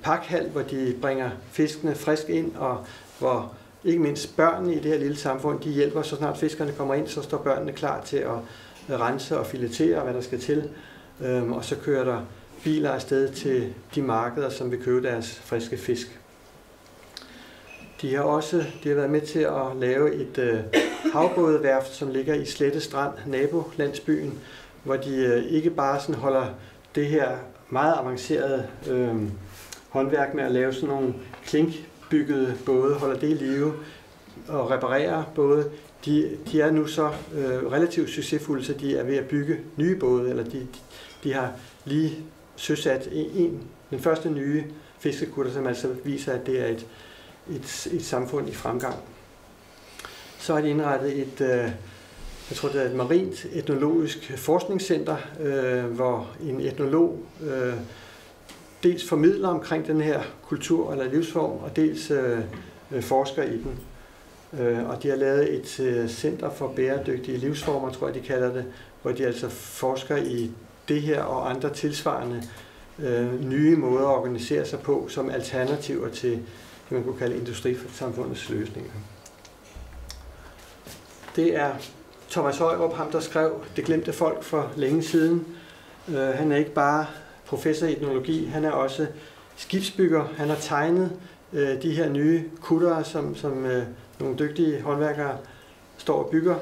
pakhal, hvor de bringer fiskene frisk ind, og hvor ikke mindst børnene i det her lille samfund, de hjælper, så snart fiskerne kommer ind, så står børnene klar til at rense og filetere, hvad der skal til. Og så kører der biler afsted til de markeder, som vil købe deres friske fisk. De har været med til at lave et havbådeværft, som ligger i Slette Strand, nabolandsbyen, hvor de ikke bare sådan holder det her meget avancerede håndværk med at lave sådan nogle klinkbyggede både, holder det i live og reparerer både. De er nu så relativt succesfulde, så de er ved at bygge nye både, eller de har lige søsat den første nye fiskekutter, som altså viser, at det er et samfund i fremgang. Så har de indrettet jeg tror det er et marint etnologisk forskningscenter, hvor en etnolog dels formidler omkring den her kultur eller livsform, og dels forsker i den. Og de har lavet et center for bæredygtige livsformer, tror jeg de kalder det, hvor de altså forsker i det her og andre tilsvarende nye måder at organisere sig på som alternativer til det, man kunne kalde industrisamfundets løsninger. Det er Thomas Højrup, ham der skrev Det glemte folk for længe siden. Han er ikke bare professor i etnologi, han er også skibsbygger. Han har tegnet de her nye kuttere, som nogle dygtige håndværkere står og bygger.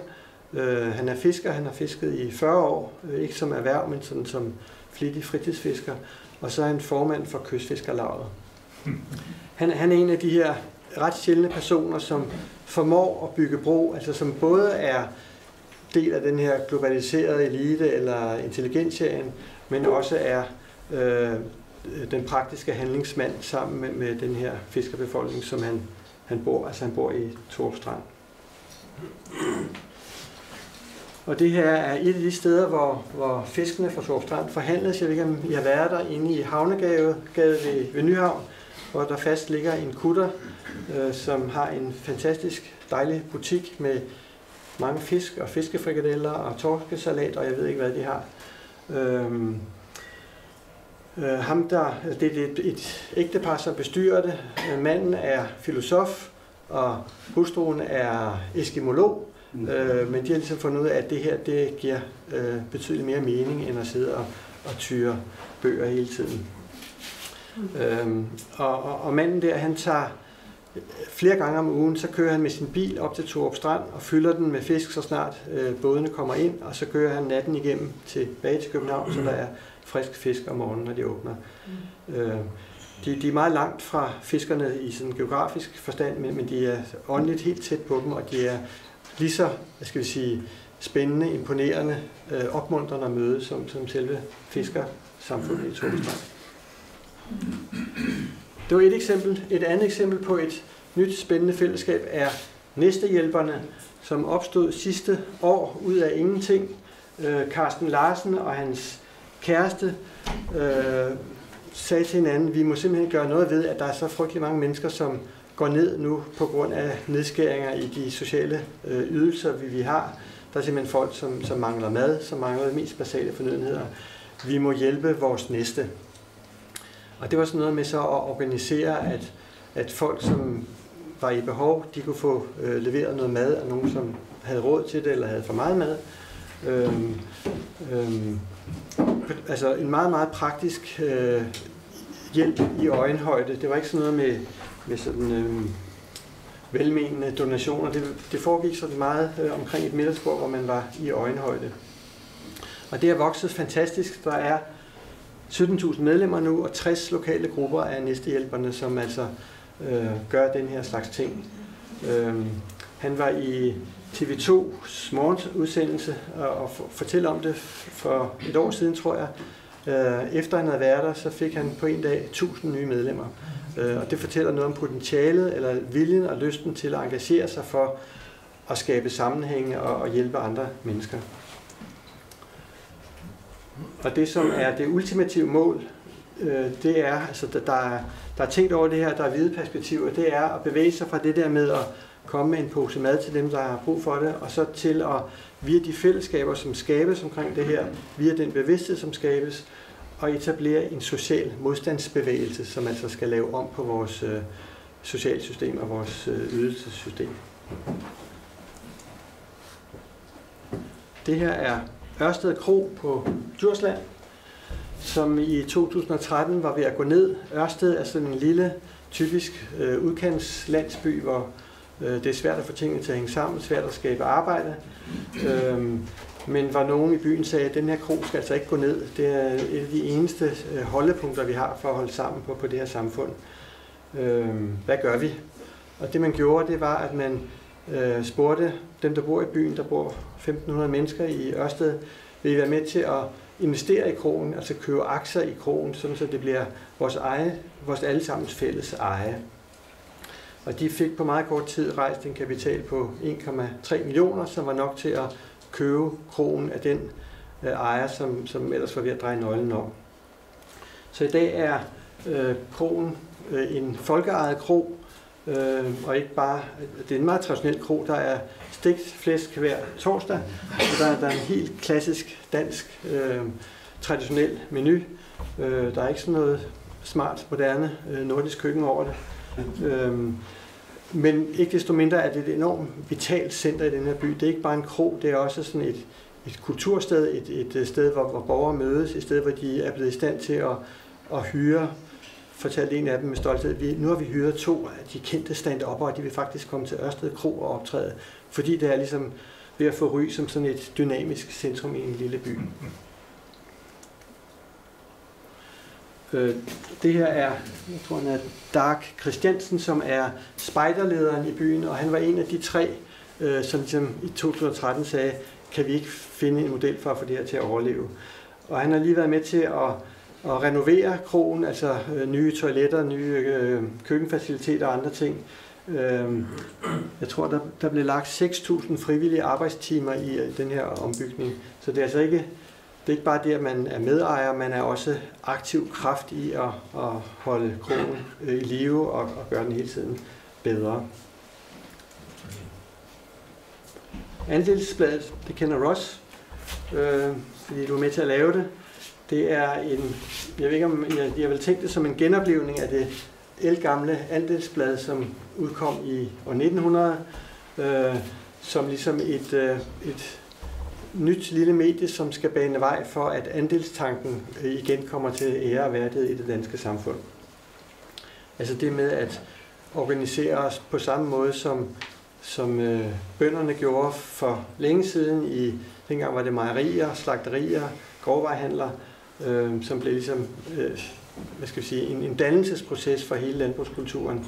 Han er fisker, han har fisket i 40 år, ikke som erhverv, men sådan som flittig fritidsfisker, og så er han formand for Kystfiskerlaget. Han er en af de her ret sjældne personer, som formår at bygge bro, altså som både er del af den her globaliserede elite eller intelligensserien, men også er den praktiske handlingsmand sammen med den her fiskerbefolkning, som han bor i Thorup Strand. Og det her er et af de steder, hvor fiskene fra Thorup Strand forhandles. Jeg ved ikke, om I har været der inde i Havnegade ved Nyhavn, hvor der fast ligger en kutter, som har en fantastisk dejlig butik med mange fisk og fiskefrikadeller og torskesalat, og jeg ved ikke, hvad de har. Det er et ægtepar, som bestyrer det. Manden er filosof, og hustruen er eskimolog, men de har ligesom fundet ud af, at det her det giver betydeligt mere mening, end at sidde og tyre bøger hele tiden. Og manden der, han tager flere gange om ugen, så kører han med sin bil op til Thorup Strand og fylder den med fisk, så snart bådene kommer ind, og så kører han natten igennem tilbage til København, så der er frisk fisk om morgenen, når de åbner. De er meget langt fra fiskerne i sådan geografisk forstand, men de er åndeligt helt tæt på dem, og de er lige så, spændende, imponerende, opmuntrende at møde som selve fiskersamfundet i Thorup Strand. Det var et eksempel. Et andet eksempel på et nyt spændende fællesskab er Næstehjælperne, som opstod sidste år ud af ingenting. Carsten Larsen og hans kæreste sagde til hinanden, vi må simpelthen gøre noget ved, at der er så frygtelig mange mennesker, som går ned nu på grund af nedskæringer i de sociale ydelser, vi har. Der er simpelthen folk, som mangler mad, som mangler de mest basale fornødenheder. Vi må hjælpe vores næste. Og det var sådan noget med så at organisere, at folk, som var i behov, de kunne få leveret noget mad af nogen, som havde råd til det, eller havde for meget mad. Altså en meget, meget praktisk hjælp i øjenhøjde. Det var ikke sådan noget med sådan velmenende donationer. Det foregik sådan meget omkring et middagsbord, hvor man var i øjenhøjde. Og det er vokset fantastisk. Der er 17.000 medlemmer nu, og 60 lokale grupper af Næstehjælperne, som altså gør den her slags ting. Han var i TV2's morgenudsendelse og fortæller om det for et år siden, tror jeg. Efter han havde været der, så fik han på en dag 1000 nye medlemmer. Og det fortæller noget om potentialet, eller viljen og lysten til at engagere sig for at skabe sammenhænge og hjælpe andre mennesker. Og det, som er det ultimative mål, det er, altså der er tænkt over det her, der er hvide perspektiver, det er at bevæge sig fra det der med at komme med en pose mad til dem, der har brug for det, og så til at via de fællesskaber, som skabes omkring det her, via den bevidsthed, som skabes, og etablere en social modstandsbevægelse, som altså skal lave om på vores socialsystem og vores ydelsessystem. Det her er Ørsted Kro på Djursland, som i 2013 var ved at gå ned. Ørsted er sådan en lille, typisk udkantslandsby, hvor det er svært at få tingene til at hænge sammen, svært at skabe arbejde. Men hvor nogen i byen sagde, at den her kro skal altså ikke gå ned. Det er et af de eneste holdepunkter, vi har for at holde sammen på det her samfund. Hvad gør vi? Og det man gjorde, det var, at man spurgte dem, der bor i byen, der bor 1500 mennesker i Ørsted, vil I være med til at investere i kroen, altså købe aktier i kroen, sådan så det bliver vores allesammens fælles eje. Og de fik på meget kort tid rejst en kapital på 1,3 millioner, som var nok til at købe kroen af den ejer, som ellers var ved at dreje nøglen om. Så i dag er kroen en folkeejet kro, og ikke bare, det er en meget traditionel kro, der er stegt flæsk hver torsdag, og der er en helt klassisk dansk traditionel menu. Der er ikke sådan noget smart, moderne nordisk køkken over det. Men ikke desto mindre er det et enormt vitalt center i den her by. Det er ikke bare en kro, det er også sådan et kultursted, et sted, hvor borgere mødes, et sted, hvor de er blevet i stand til at hyre, fortalte en af dem med stolthed, nu har vi hyret 2 af de kendte stand-up'ere, og de vil faktisk komme til Ørsted Kro og optræde, fordi det er ligesom ved at få Ry som sådan et dynamisk centrum i en lille by. Det her er, jeg tror han er Dag Christiansen, som er spejderlederen i byen, og han var en af de 3, som ligesom i 2013 sagde, kan vi ikke finde en model for at få det her til at overleve. Og han har lige været med til at renovere kroen, altså nye toiletter, nye køkkenfaciliteter og andre ting. Jeg tror, der blev lagt 6.000 frivillige arbejdstimer i den her ombygning. Så det er altså ikke bare det, at man er medejer, man er også aktiv kraft i at holde kroen i live og gøre den hele tiden bedre. Andelsbladet, det kender Ross, fordi du er med til at lave det. Det er jeg ved ikke om jeg har vel tænkt det som en genoplevning af det ældgamle andelsblad, som udkom i år 1900, som ligesom et nyt lille medie, som skal bane vej for, at andelstanken igen kommer til ære og værdighed i det danske samfund. Altså det med at organisere os på samme måde, som bønderne gjorde for længe siden. Dengang var det mejerier, slagterier, grovvejhandler, som blev ligesom en dannelsesproces for hele landbrugskulturen,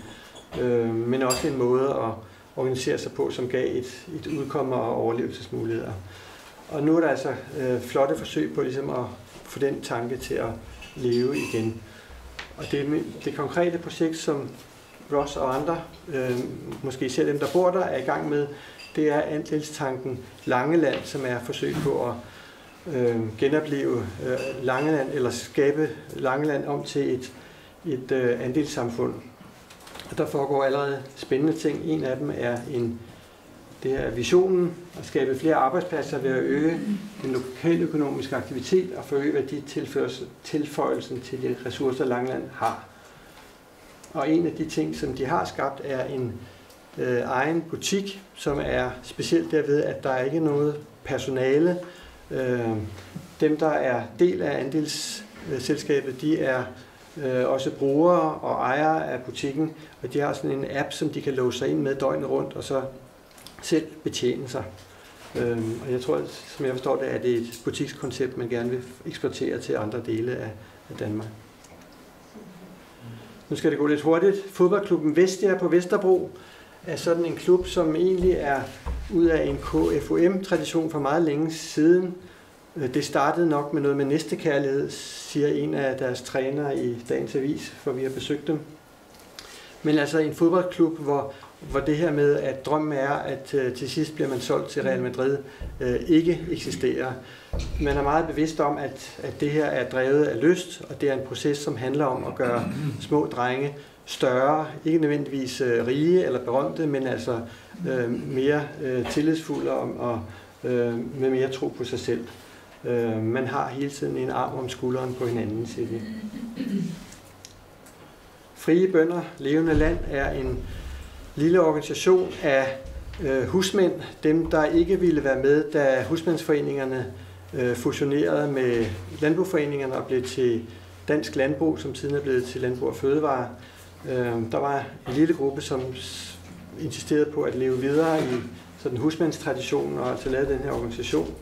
men også en måde at organisere sig på, som gav et udkomme og overlevelsesmuligheder. Og nu er der altså flotte forsøg på ligesom at få den tanke til at leve igen. Og det konkrete projekt, som Ross og andre, måske især dem, der bor der, er i gang med, det er andelstanken Langeland, som er forsøg på at genopleve Langeland, eller skabe Langeland om til et andelssamfund. Og der foregår allerede spændende ting. En af dem er det er visionen at skabe flere arbejdspladser ved at øge den lokaløkonomiske aktivitet og forøge værditilføjelsen til de ressourcer, Langeland har. Og en af de ting, som de har skabt, er en egen butik, som er specielt derved, at der ikke er noget personale. Dem, der er del af andelsselskabet, de er også brugere og ejere af butikken, og de har sådan en app, som de kan låse sig ind med døgnet rundt, og så selv betjene sig. Og jeg tror, som jeg forstår det, er det et butikskoncept, man gerne vil eksportere til andre dele af Danmark. Nu skal det gå lidt hurtigt. Fodboldklubben Vestia på Vesterbro er sådan en klub, som egentlig er ud af en KFUM-tradition for meget længe siden. Det startede nok med noget med næstekærlighed, siger en af deres trænere i Dagens Avis, for vi har besøgt dem. Men altså en fodboldklub, hvor det her med, at drømmen er, at til sidst bliver man solgt til Real Madrid, ikke eksisterer. Man er meget bevidst om, at det her er drevet af lyst, og det er en proces, som handler om at gøre små drenge større, ikke nødvendigvis rige eller berømte, men altså mere tillidsfulde og med mere tro på sig selv. Man har hele tiden en arm om skulderen på hinanden, siger de. Frie Bønder, Levende Land er en lille organisation af husmænd, dem der ikke ville være med, da husmandsforeningerne fusionerede med landbrugforeningerne og blev til Dansk Landbrug, som siden er blevet til Landbrug og Fødevare. Der var en lille gruppe, som insisterede på at leve videre i sådan husmandstraditionen og altså lavede den her organisation.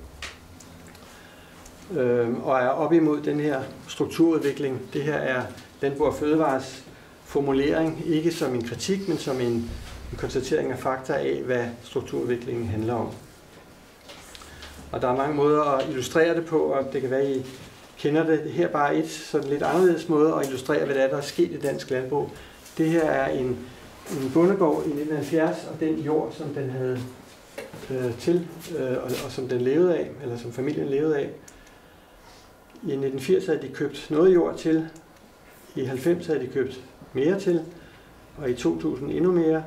Og er op imod den her strukturudvikling. Det her er Landbrug og Fødevares formulering, ikke som en kritik, men som en konstatering af fakta af, hvad strukturudviklingen handler om. Og der er mange måder at illustrere det på, og det kan være, I kender det. Her bare et sådan lidt anderledes måde at illustrere, hvad der er sket i dansk landbrug. Det her er en bondegård i 1970, og den jord, som den havde og som den levede af, eller som familien levede af. I 1980 havde de købt noget jord til, i 90 havde de købt mere til, og i 2000 endnu mere,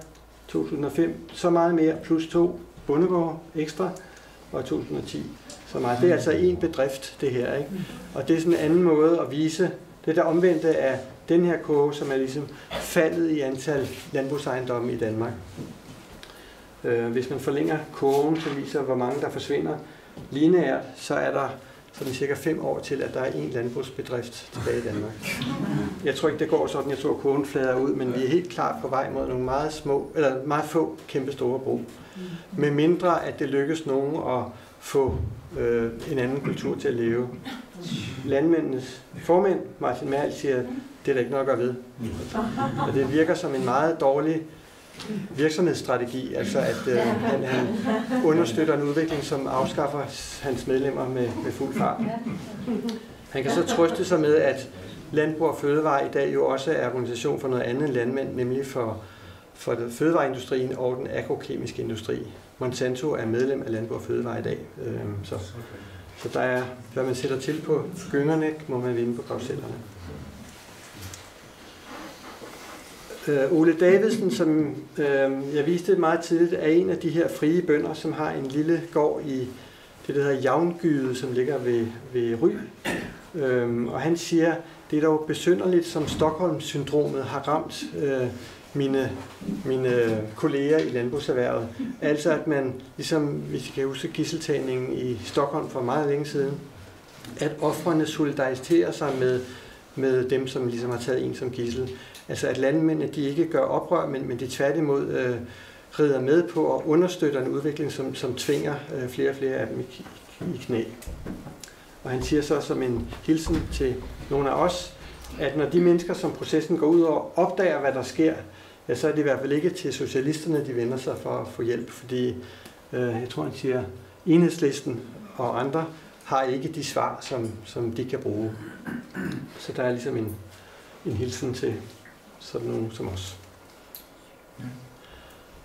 2005 så meget mere, plus 2 bondegårde ekstra, og i 2010 så meget. Det er altså en bedrift, det her, ikke? Og det er sådan en anden måde at vise, det der omvendte af den her kurve, som er ligesom faldet i antal landbrugsejendomme i Danmark. Hvis man forlænger kurven, så viser hvor mange der forsvinder lineært, så er der så er det cirka 5 år til, at der er en landbrugsbedrift tilbage i Danmark. Jeg tror ikke, det går sådan, jeg tror, kurven flader ud, men vi er helt klart på vej mod nogle meget få kæmpe store brug. Med mindre, at det lykkes nogen at få en anden kultur til at leve. Landmændenes formand, Martin Merrild, siger, at det er der ikke noget at gøre ved. Og det virker som en meget dårlig virksomhedsstrategi, altså at han understøtter en udvikling, som afskaffer hans medlemmer med fuld fart. Han kan så trøste sig med, at Landbrug og Fødevare i dag jo også er organisation for noget andet end landmænd, nemlig for fødevareindustrien og den agrokemiske industri. Monsanto er medlem af Landbrug og Fødevare i dag, så der er, hvad man sætter til på gyngerne, må man vinde på karusellerne. Ole Davidsen, som jeg viste meget tidligt, er en af de her frie bønder, som har en lille gård i det, der hedder Javngyde, som ligger ved Ry. Og han siger, det er dog besynderligt, som Stockholm-syndromet har ramt mine kolleger i landbrugserhvervet. Altså at man, ligesom hvis I kan huske gidseltagningen i Stockholm for meget længe siden, at ofrene solidariserer sig med dem, som ligesom har taget en som gidsel. Altså at landmændene, de ikke gør oprør, men de tværtimod rider med på og understøtter en udvikling, som tvinger flere og flere af dem i knæ. Og han siger så som en hilsen til nogle af os, at når de mennesker, som processen går ud over, opdager, hvad der sker, ja, så er det i hvert fald ikke til socialisterne, de vender sig for at få hjælp, fordi jeg tror, han siger, Enhedslisten og andre har ikke de svar, som de kan bruge. Så der er ligesom en hilsen til sådan nogen som os.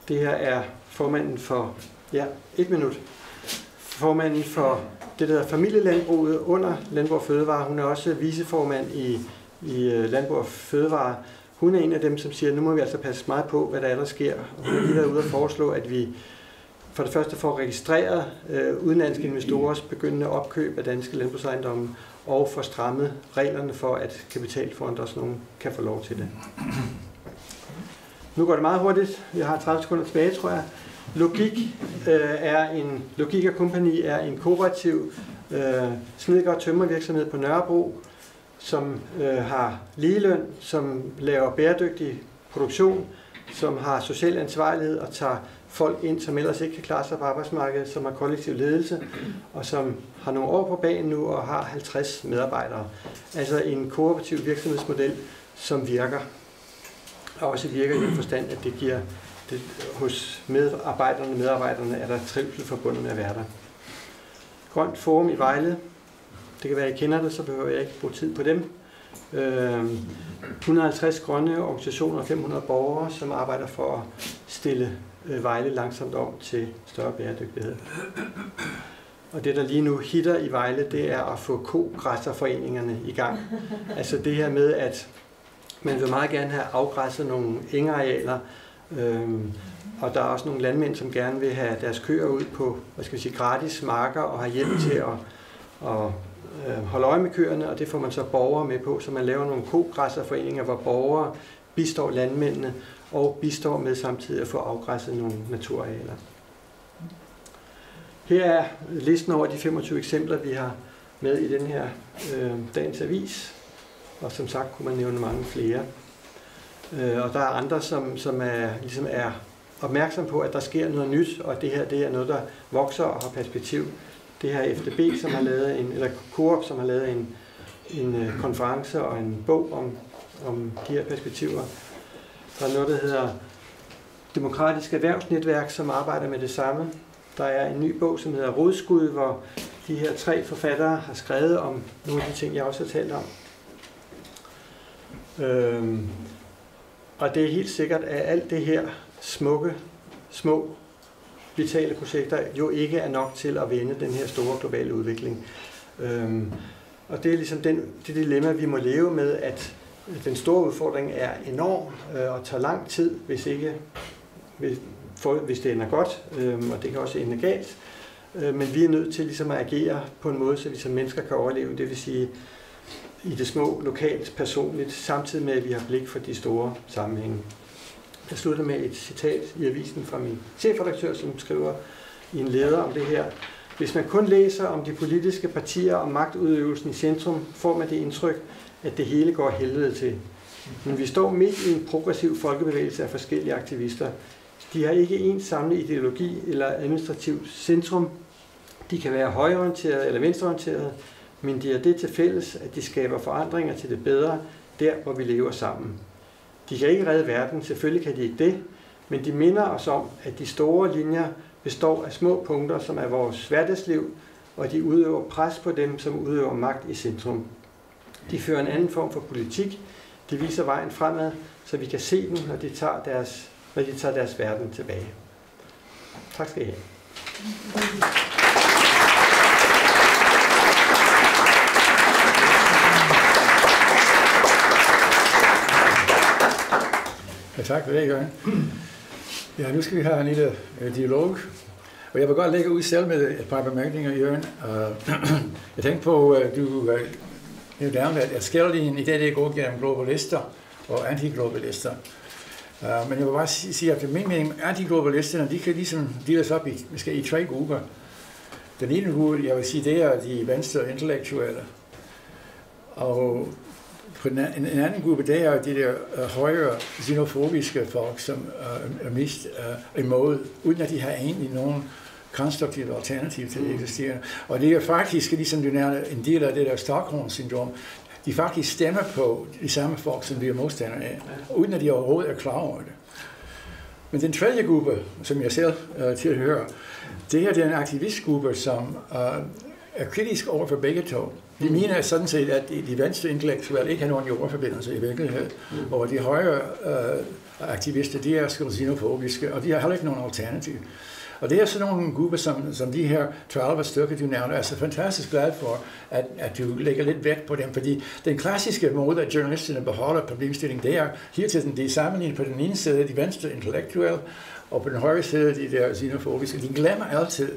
Det her er formanden for, 1 minut. Formanden for det, der hedder familielandbruget under Landbrug og Fødevare. Hun er også viceformand i Landbrug og Fødevare. Hun er en af dem, som siger, at nu må vi altså passe meget på, hvad der er, der sker. Hun har lige været ude og foreslå, at vi for det første får registreret udenlandske investorers begyndende opkøb af danske landbrugsejendomme og får strammet reglerne for, at kapitalfonde også nogen kan få lov til det. Nu går det meget hurtigt. Jeg har 30 sekunder tilbage, tror jeg. Logik & Company er en kooperativ snedker- og tømmervirksomhed på Nørrebro, som har ligeløn, som laver bæredygtig produktion, som har social ansvarlighed og tager folk ind, som ellers ikke kan klare sig på arbejdsmarkedet, som har kollektiv ledelse, og som har nogle år på banen nu og har 50 medarbejdere. Altså en kooperativ virksomhedsmodel, som virker. Og også virker i den forstand, at det giver hos medarbejderne er der trivsel forbundet med at være der. Grønt Forum i Vejle. Det kan være, at I kender det, så behøver jeg ikke bruge tid på dem. 150 grønne organisationer og 500 borgere, som arbejder for at stille Vejle langsomt om til større bæredygtighed. Og det, der lige nu hitter i Vejle, det er at få kogræsserforeningerne i gang. Altså det her med, at man vil meget gerne have afgræsset nogle engarealer, og der er også nogle landmænd, som gerne vil have deres køer ud på, gratis marker og have hjælp til at holde øje med køerne, og det får man så borgere med på, så man laver nogle kogræsserforeninger, hvor borgere bistår landmændene og bistår med samtidig at få afgræsset nogle naturarealer. Her er listen over de 25 eksempler, vi har med i den her dagens avis, og som sagt kunne man nævne mange flere. Og der er andre, som er opmærksom på, at der sker noget nyt, og det her det er noget, der vokser og har perspektiv. Det her FDB, som har lavet eller Coop, som har lavet en konference og en bog om de her perspektiver. Der er noget, der hedder Demokratisk Erhvervsnetværk, som arbejder med det samme. Der er en ny bog, som hedder Rodskud, hvor de her 3 forfattere har skrevet om nogle af de ting, jeg også har talt om. Og det er helt sikkert, at alt det her små, vitale projekter jo ikke er nok til at vende den her store globale udvikling. Og det er ligesom det dilemma, vi må leve med, at den store udfordring er enorm og tager lang tid, hvis det ender godt, og det kan også ende galt. Men vi er nødt til ligesom at agere på en måde, så vi som mennesker kan overleve, det vil sige i det små, lokalt, personligt, samtidig med, at vi har blik for de store sammenhænge. Jeg slutter med et citat i avisen fra min chefredaktør, som skriver i en leder om det her. Hvis man kun læser om de politiske partier og magtudøvelsen i centrum, får man det indtryk, at det hele går helvede til. Men vi står midt i en progressiv folkebevægelse af forskellige aktivister. De har ikke en samlet ideologi eller administrativt centrum. De kan være højreorienterede eller venstreorienterede, men de har det til fælles, at de skaber forandringer til det bedre, der hvor vi lever sammen. De kan ikke redde verden, selvfølgelig kan de ikke det, men de minder os om, at de store linjer består af små punkter, som er vores hverdagsliv, og de udøver pres på dem, som udøver magt i centrum. De fører en anden form for politik. De viser vejen fremad, så vi kan se dem, når de tager deres verden tilbage. Tak skal I have. Ja, tak for det, Jørgen. Ja, nu skal vi have en lille dialog. Og jeg vil godt lægge ud selv med et par bemærkninger, Jørgen. Jeg tænkte på, at du nævnte, at skillelinjen i det går gennem globalister og antiglobalister. Men jeg vil bare sige, at min mening, antiglobalisterne, de kan ligesom deles op i 3 grupper. Den ene gruppe, jeg vil sige, det er de venstre intellektuelle. Og på en anden gruppe, det er de der højere xenofobiske folk, som er mest imod, uden at de har egentlig nogen konstruktivt alternativ til det eksisterende. Og det er faktisk, ligesom du nævner, en del af det der Stockholm-syndrom. De faktisk stemmer på de samme folk, som vi er modstandere af, uden at de overhovedet er klar over det. Men den tredje gruppe, som jeg selv tilhører, det her det er en aktivistgruppe, som er kritisk over for begge to. De mener sådan set, at de venstre intellektuelle ikke har nogen jordforbindelse i virkeligheden, og de højre aktivister, de er xenofobiske, og de har heller ikke nogen alternativ. Og det er sådan nogle grupper, som de her 30 stykker, du nævner, er så fantastisk glad for, at du lægger lidt vægt på dem, fordi den klassiske måde, at journalisterne beholder problemstillingen, det er hele tiden, de er sammenlignet på den ene side de venstre intellektuelle, og på den højre side de der xenofobiske. De glemmer altid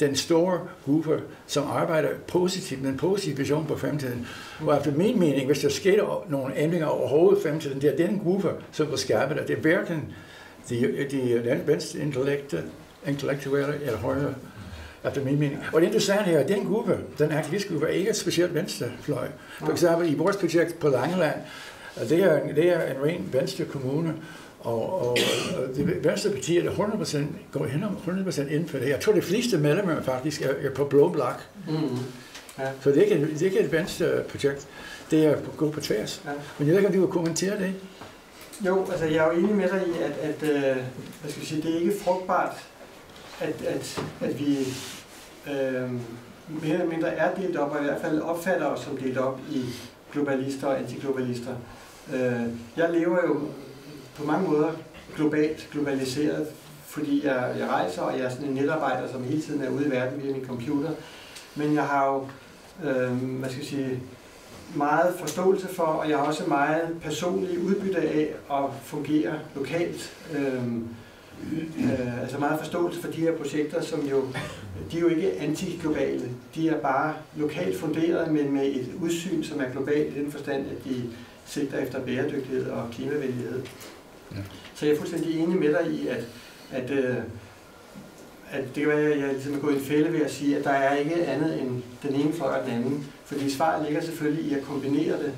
den store gruppe, som arbejder positivt, med en positiv vision på fremtiden. Og efter min mening, hvis der sker nogle ændringer overhovedet i fremtiden, det er den gruppe, som vil skabe det. Det er hverken de venstre intellektuelle eller højre, efter min mening. Og det interessante her, den gruppe, den aktivistgruppe, er ikke et specielt venstrefløj. For eksempel i vores projekt på Langeland, det er en ren venstre kommune, og det venstre partier, der 100% går 100% ind for det. Jeg tror, de fleste medlemmer faktisk er på blå blok. Ja. Så det er ikke et venstre projekt. Det er gå på tværs. Ja. Men jeg ved ikke, om du vil kommentere det? Jo, altså jeg er jo enig med dig i, at hvad skal vi sige, det er ikke frugtbart, at vi mere eller mindre er delt op, og i hvert fald opfatter os som delt op i globalister og antiglobalister. Jeg lever jo på mange måder globaliseret, fordi jeg rejser, og jeg er sådan en netarbejder, som hele tiden er ude i verden via min computer. Men jeg har jo, hvad skal jeg sige, meget forståelse for, og jeg har også meget personligt udbytte af at fungere lokalt. Altså meget forståelse for de her projekter, som jo, de er jo ikke antiglobale. De er bare lokalt funderet, men med et udsyn, som er globalt i den forstand, at de sigter efter bæredygtighed og klimavenlighed. Ja. Så jeg er fuldstændig enig med dig i, at det kan være, at jeg ligesom er gået i en fælde ved at sige, at der er ikke andet end den ene fløj og den anden. Fordi svaret ligger selvfølgelig i at kombinere det,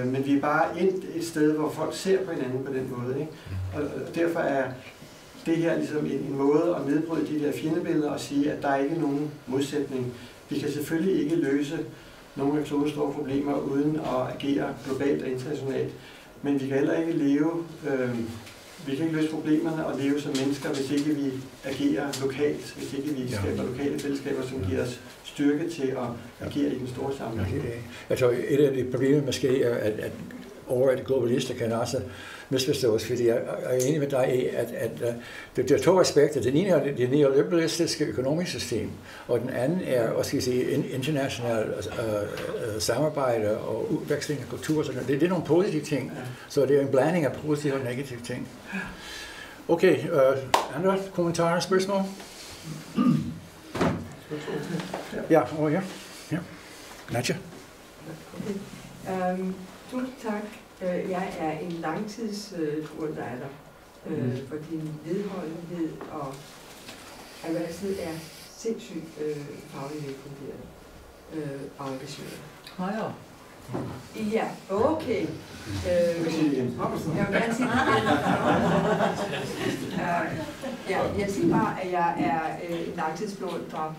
men vi er bare endt et sted, hvor folk ser på hinanden på den måde. Ikke? Og derfor er det her ligesom en måde at nedbryde de der fjendebilleder og sige, at der er ikke nogen modsætning. Vi kan selvfølgelig ikke løse nogle af klodens store problemer uden at agere globalt og internationalt, men vi kan heller ikke leve, vi kan ikke løse problemerne og leve som mennesker, hvis ikke vi agerer lokalt, hvis ikke vi skaber lokale fællesskaber, som giver os styrke til at agere i den store sammenhæng. Okay. Jeg tror, et af de problemer måske er, at over at globalister kan også misforstås, fordi jeg er enig med dig i, at der er 2 aspekter. Den ene er det neoliberalistiske økonomiske system, og den anden er, hvad skal jeg sige, internationalt samarbejde og udveksling af kultur. Så det er nogle positive ting, så det er en blanding af positive og negative ting. Okay, andre kommentarer, spørgsmål? Ja, over her. Ja. Nadja? Tusind tak. Jeg er en langtidsbeundrer for din vedholdenhed og altid er sindssygt fagligt velfunderet og engageret. Højere. Ja, okay. Jeg vil gerne sige jeg siger bare, at jeg er en langtidsbeundrer.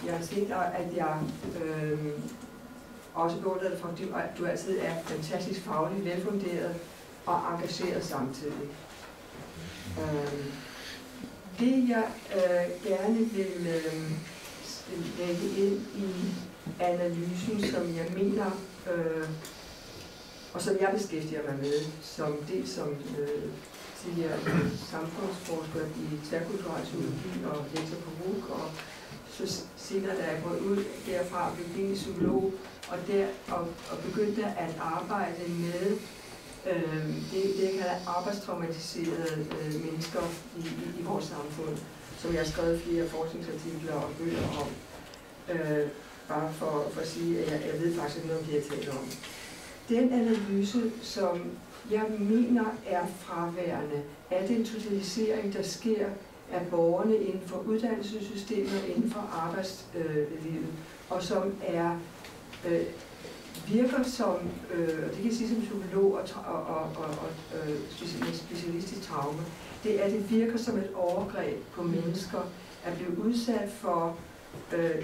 Jeg har set, at jeg også beundrer dig for, at du altid er fantastisk fagligt velfunderet og engageret samtidig. Det jeg gerne vil lægge ind i analysen, som jeg mener, og som jeg beskæftiger mig med, som tidligere samfundsforsker i tværkulturel psykologi og lektor på RUC, og så senere, da jeg gået ud derfra, blev jeg psykolog, og begyndte at arbejde med det jeg kalder arbejdstraumatiserede mennesker i vores samfund, som jeg har skrevet flere forskningsartikler og bøger om. Bare for at sige, at jeg ved faktisk ikke noget om det, jeg taler om. Den analyse, som jeg mener er fraværende, er den totalisering, der sker af borgerne inden for uddannelsessystemet og inden for arbejdslivet, og som virker som, det kan jeg sige som psykolog og specialist i traume, det virker som et overgreb på mennesker at blive udsat for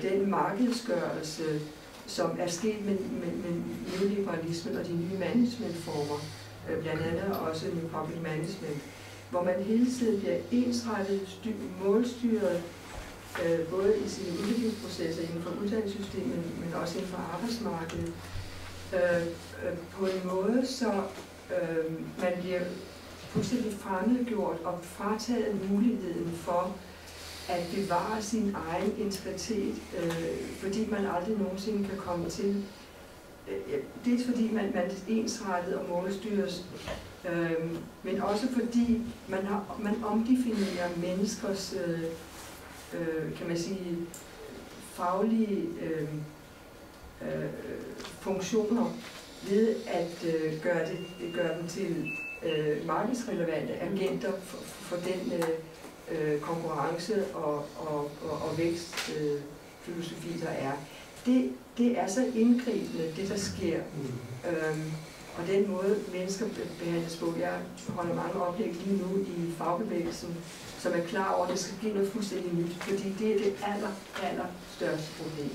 den markedsgørelse, som er sket med neoliberalismen og de nye managementformer, blandt andet også med public management, hvor man hele tiden bliver ensrettet, målstyret, både i sine udviklingsprocesser inden for uddannelsessystemet, men også inden for arbejdsmarkedet, på en måde, så man bliver fuldstændig fremmedgjort og frataget muligheden for at bevare sin egen integritet, fordi man aldrig nogensinde kan komme til. Dels fordi man er ensrettet og målstyres, men også fordi man omdefinerer menneskers, kan man sige, faglige funktioner ved at gøre dem til markedsrelevante agenter for den konkurrence og vækstfilosofi, der er. Det er så indgribende, det der sker. Og den måde, mennesker behandles på. Jeg holder mange oplæg lige nu i fagbevægelsen, som er klar over, at det skal give noget fuldstændig nyt, fordi det er det aller største problem.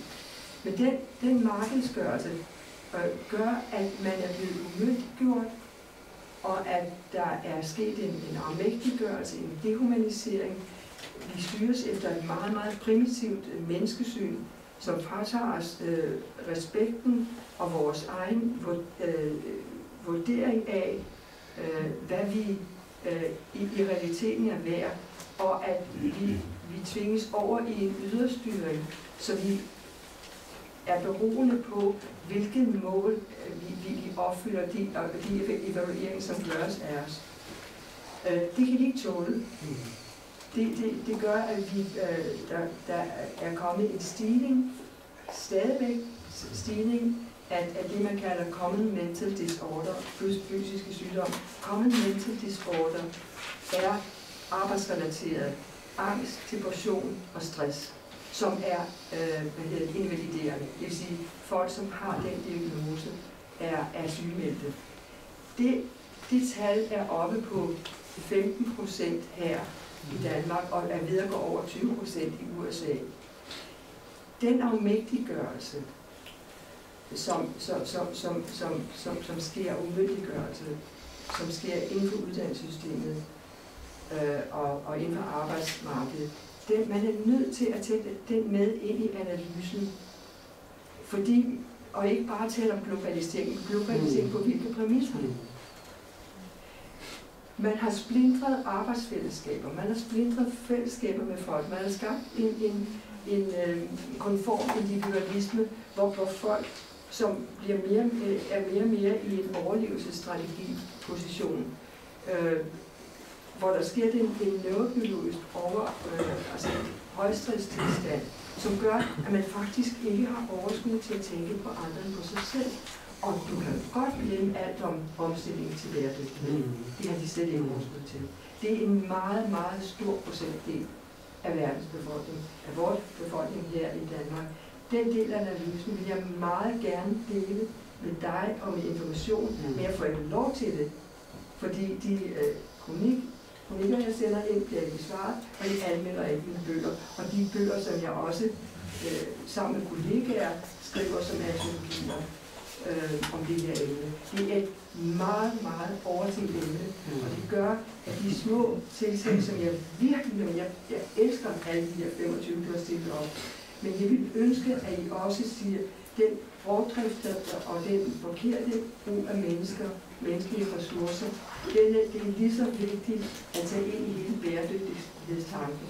Men den markedsgørelse gør, at man er blevet umyndiggjort, og at der er sket en afmægtiggørelse, en dehumanisering. Vi styres efter et meget, meget primitivt menneskesyn, som fratager os respekten og vores egen vurdering af, hvad vi i realiteten er værd, og at vi tvinges over i en yderstyring, så vi er beroende på, hvilket mål vi opfylder de evalueringer, som gøres af os. Det kan vi ikke tåle. Det gør, at der er kommet en stigning, stadigvæk stigning af det, man kalder common mental disorder, fysiske sygdomme. Common mental disorder er arbejdsrelateret angst, depression og stress, som er invaliderende. Det vil sige, folk, som har den diagnose, er sygemeldte. Det tal er oppe på 15% her i Danmark, og er ved at gå over 20% i USA. Den afmægtiggørelse, som sker, umyndiggørelse, som sker inden for uddannelsessystemet og inden for arbejdsmarkedet, man er nødt til at tage den med ind i analysen, fordi, og ikke bare tale om globalisering på hvilke præmisser. Man har splintret arbejdsfællesskaber, man har splintret fællesskaber med folk, man har skabt en konform individualisme, hvor folk, som er mere og mere i en overlevelsesstrategiposition, hvor der sker en neurobiologisk højstresstilstand, som gør, at man faktisk ikke har overskud til at tænke på andre end på sig selv. Og du kan godt glemme alt om omstilling til bæredygtighed. Det har de slet ikke overskud til. Det er en meget, meget stor procentdel af verdens befolkning, af vores befolkning her i Danmark. Den del af analysen vil jeg meget gerne dele med dig og med information, men jeg får ikke lov til det, fordi de kronikker, jeg sender ind, bliver ikke svaret, og de anmelder ikke mine bøger. Og de bøger, som jeg også sammen med kollegaer skriver som antologier om det her emne. Det er et meget, meget overset emne, og det gør, at de små tiltag, som jeg virkelig, jeg elsker alle de her 25, du har stillet op, men jeg vil ønske, at I også siger, den rovdrift og den forkerte brug af menneskelige ressourcer, det er lige så vigtigt at tage ind i hele bæredygtighedstanken.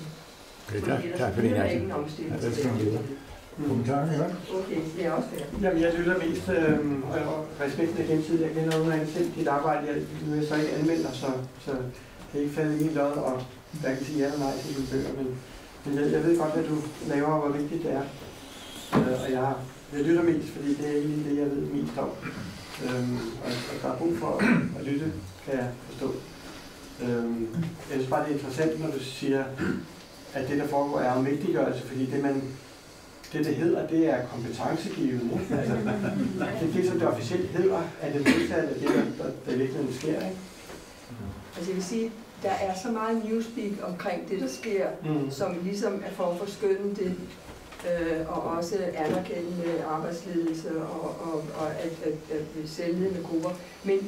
Okay, tak for det, Nadia. Ingen omstilling til bæredygtighed. Okay, det er også færdigt. Jamen, jeg lytter mest, og respekten er gensidig. Jeg kender nogen af selv dit arbejde. Nu er jeg så ikke anmelder, så det er ikke faldet i min lod, og jeg kan sige ja eller nej til dine bøger, men jeg ved godt, hvad du laver, og hvor vigtigt det er. Og jeg lytter mest, fordi det er egentlig det, jeg ved mest om. Og der er brug for at lytte, kan jeg forstå. Jeg synes bare, det er interessant, når du siger, at det, der foregår, er omægtiggørelse, fordi det hedder, det er kompetencegivende. Altså, det, som det officielt hedder, er det modsatte af det, der i virkeligheden sker, ikke? Altså jeg vil sige, der er så meget newspeak omkring det, der sker, som ligesom er for at skønne det, og også anerkendende arbejdsledelse og at sælgende grupper. Men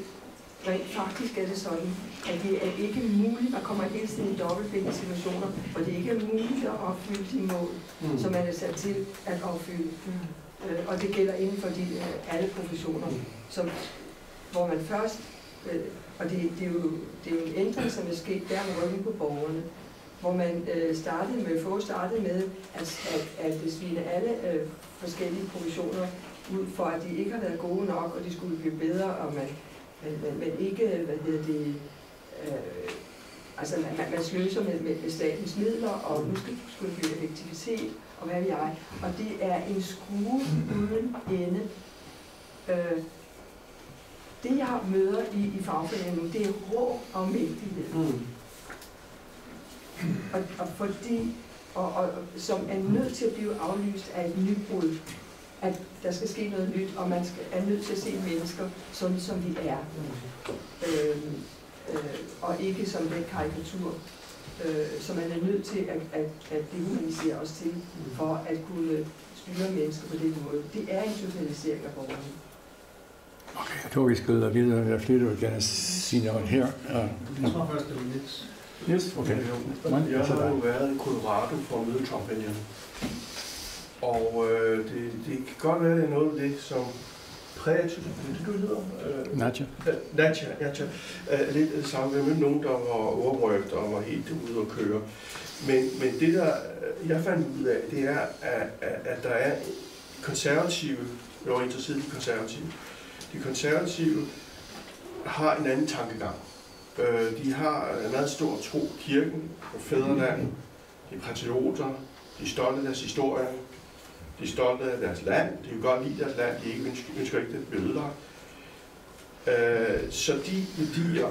rent faktisk er det sådan, at det er ikke muligt, man kommer hele tiden i dobbeltbindende situationer, hvor det ikke er muligt at opfylde de mål, som man er sat til at opfylde. Og det gælder inden for alle professioner, hvor man først, og det er jo en ændring, som er sket der med ryggen på borgerne, hvor man startede med at svine alle forskellige professioner ud for, at de ikke har været gode nok, og de skulle blive bedre, og man ikke, man sløser med statens midler, og nu skulle det blive effektivitet, og hvad ved jeg. Og det er en skrue uden ende. Det jeg møder i fagforeningen nu, det er rå afmægtighed. Og som er nødt til at blive aflyst af et nybrud, at der skal ske noget nyt, og man er nødt til at se mennesker sådan, som vi er. Og ikke som den karikatur, som man er nødt til at dehumanisere os til, for at kunne styre mennesker på den måde. Det er en totalisering af borgerne. Okay, jeg tror, vi skal videre. Jeg flere, der vil gerne sige noget her. Jeg tror først, det var Niels. Niels, okay. Jeg har jo været i Colorado for at møde Trump-vælgerne. Og det kan godt være, det er noget af det, som præger, det du hedder? Nadia. Lidt det samme. Jeg mødte nogen, der var overrøgt og var helt ude at køre. Men det, der jeg fandt ud af, det er, at der er konservative, jeg var interesseret i konservative. De konservative har en anden tankegang. De har en meget stor tro kirken og fædreland. De er patrioter. De er stolte af deres historie. De er stolte af deres land. De vil godt lide deres land. De ønsker ikke, at det bliver ødelagt. Så de værdier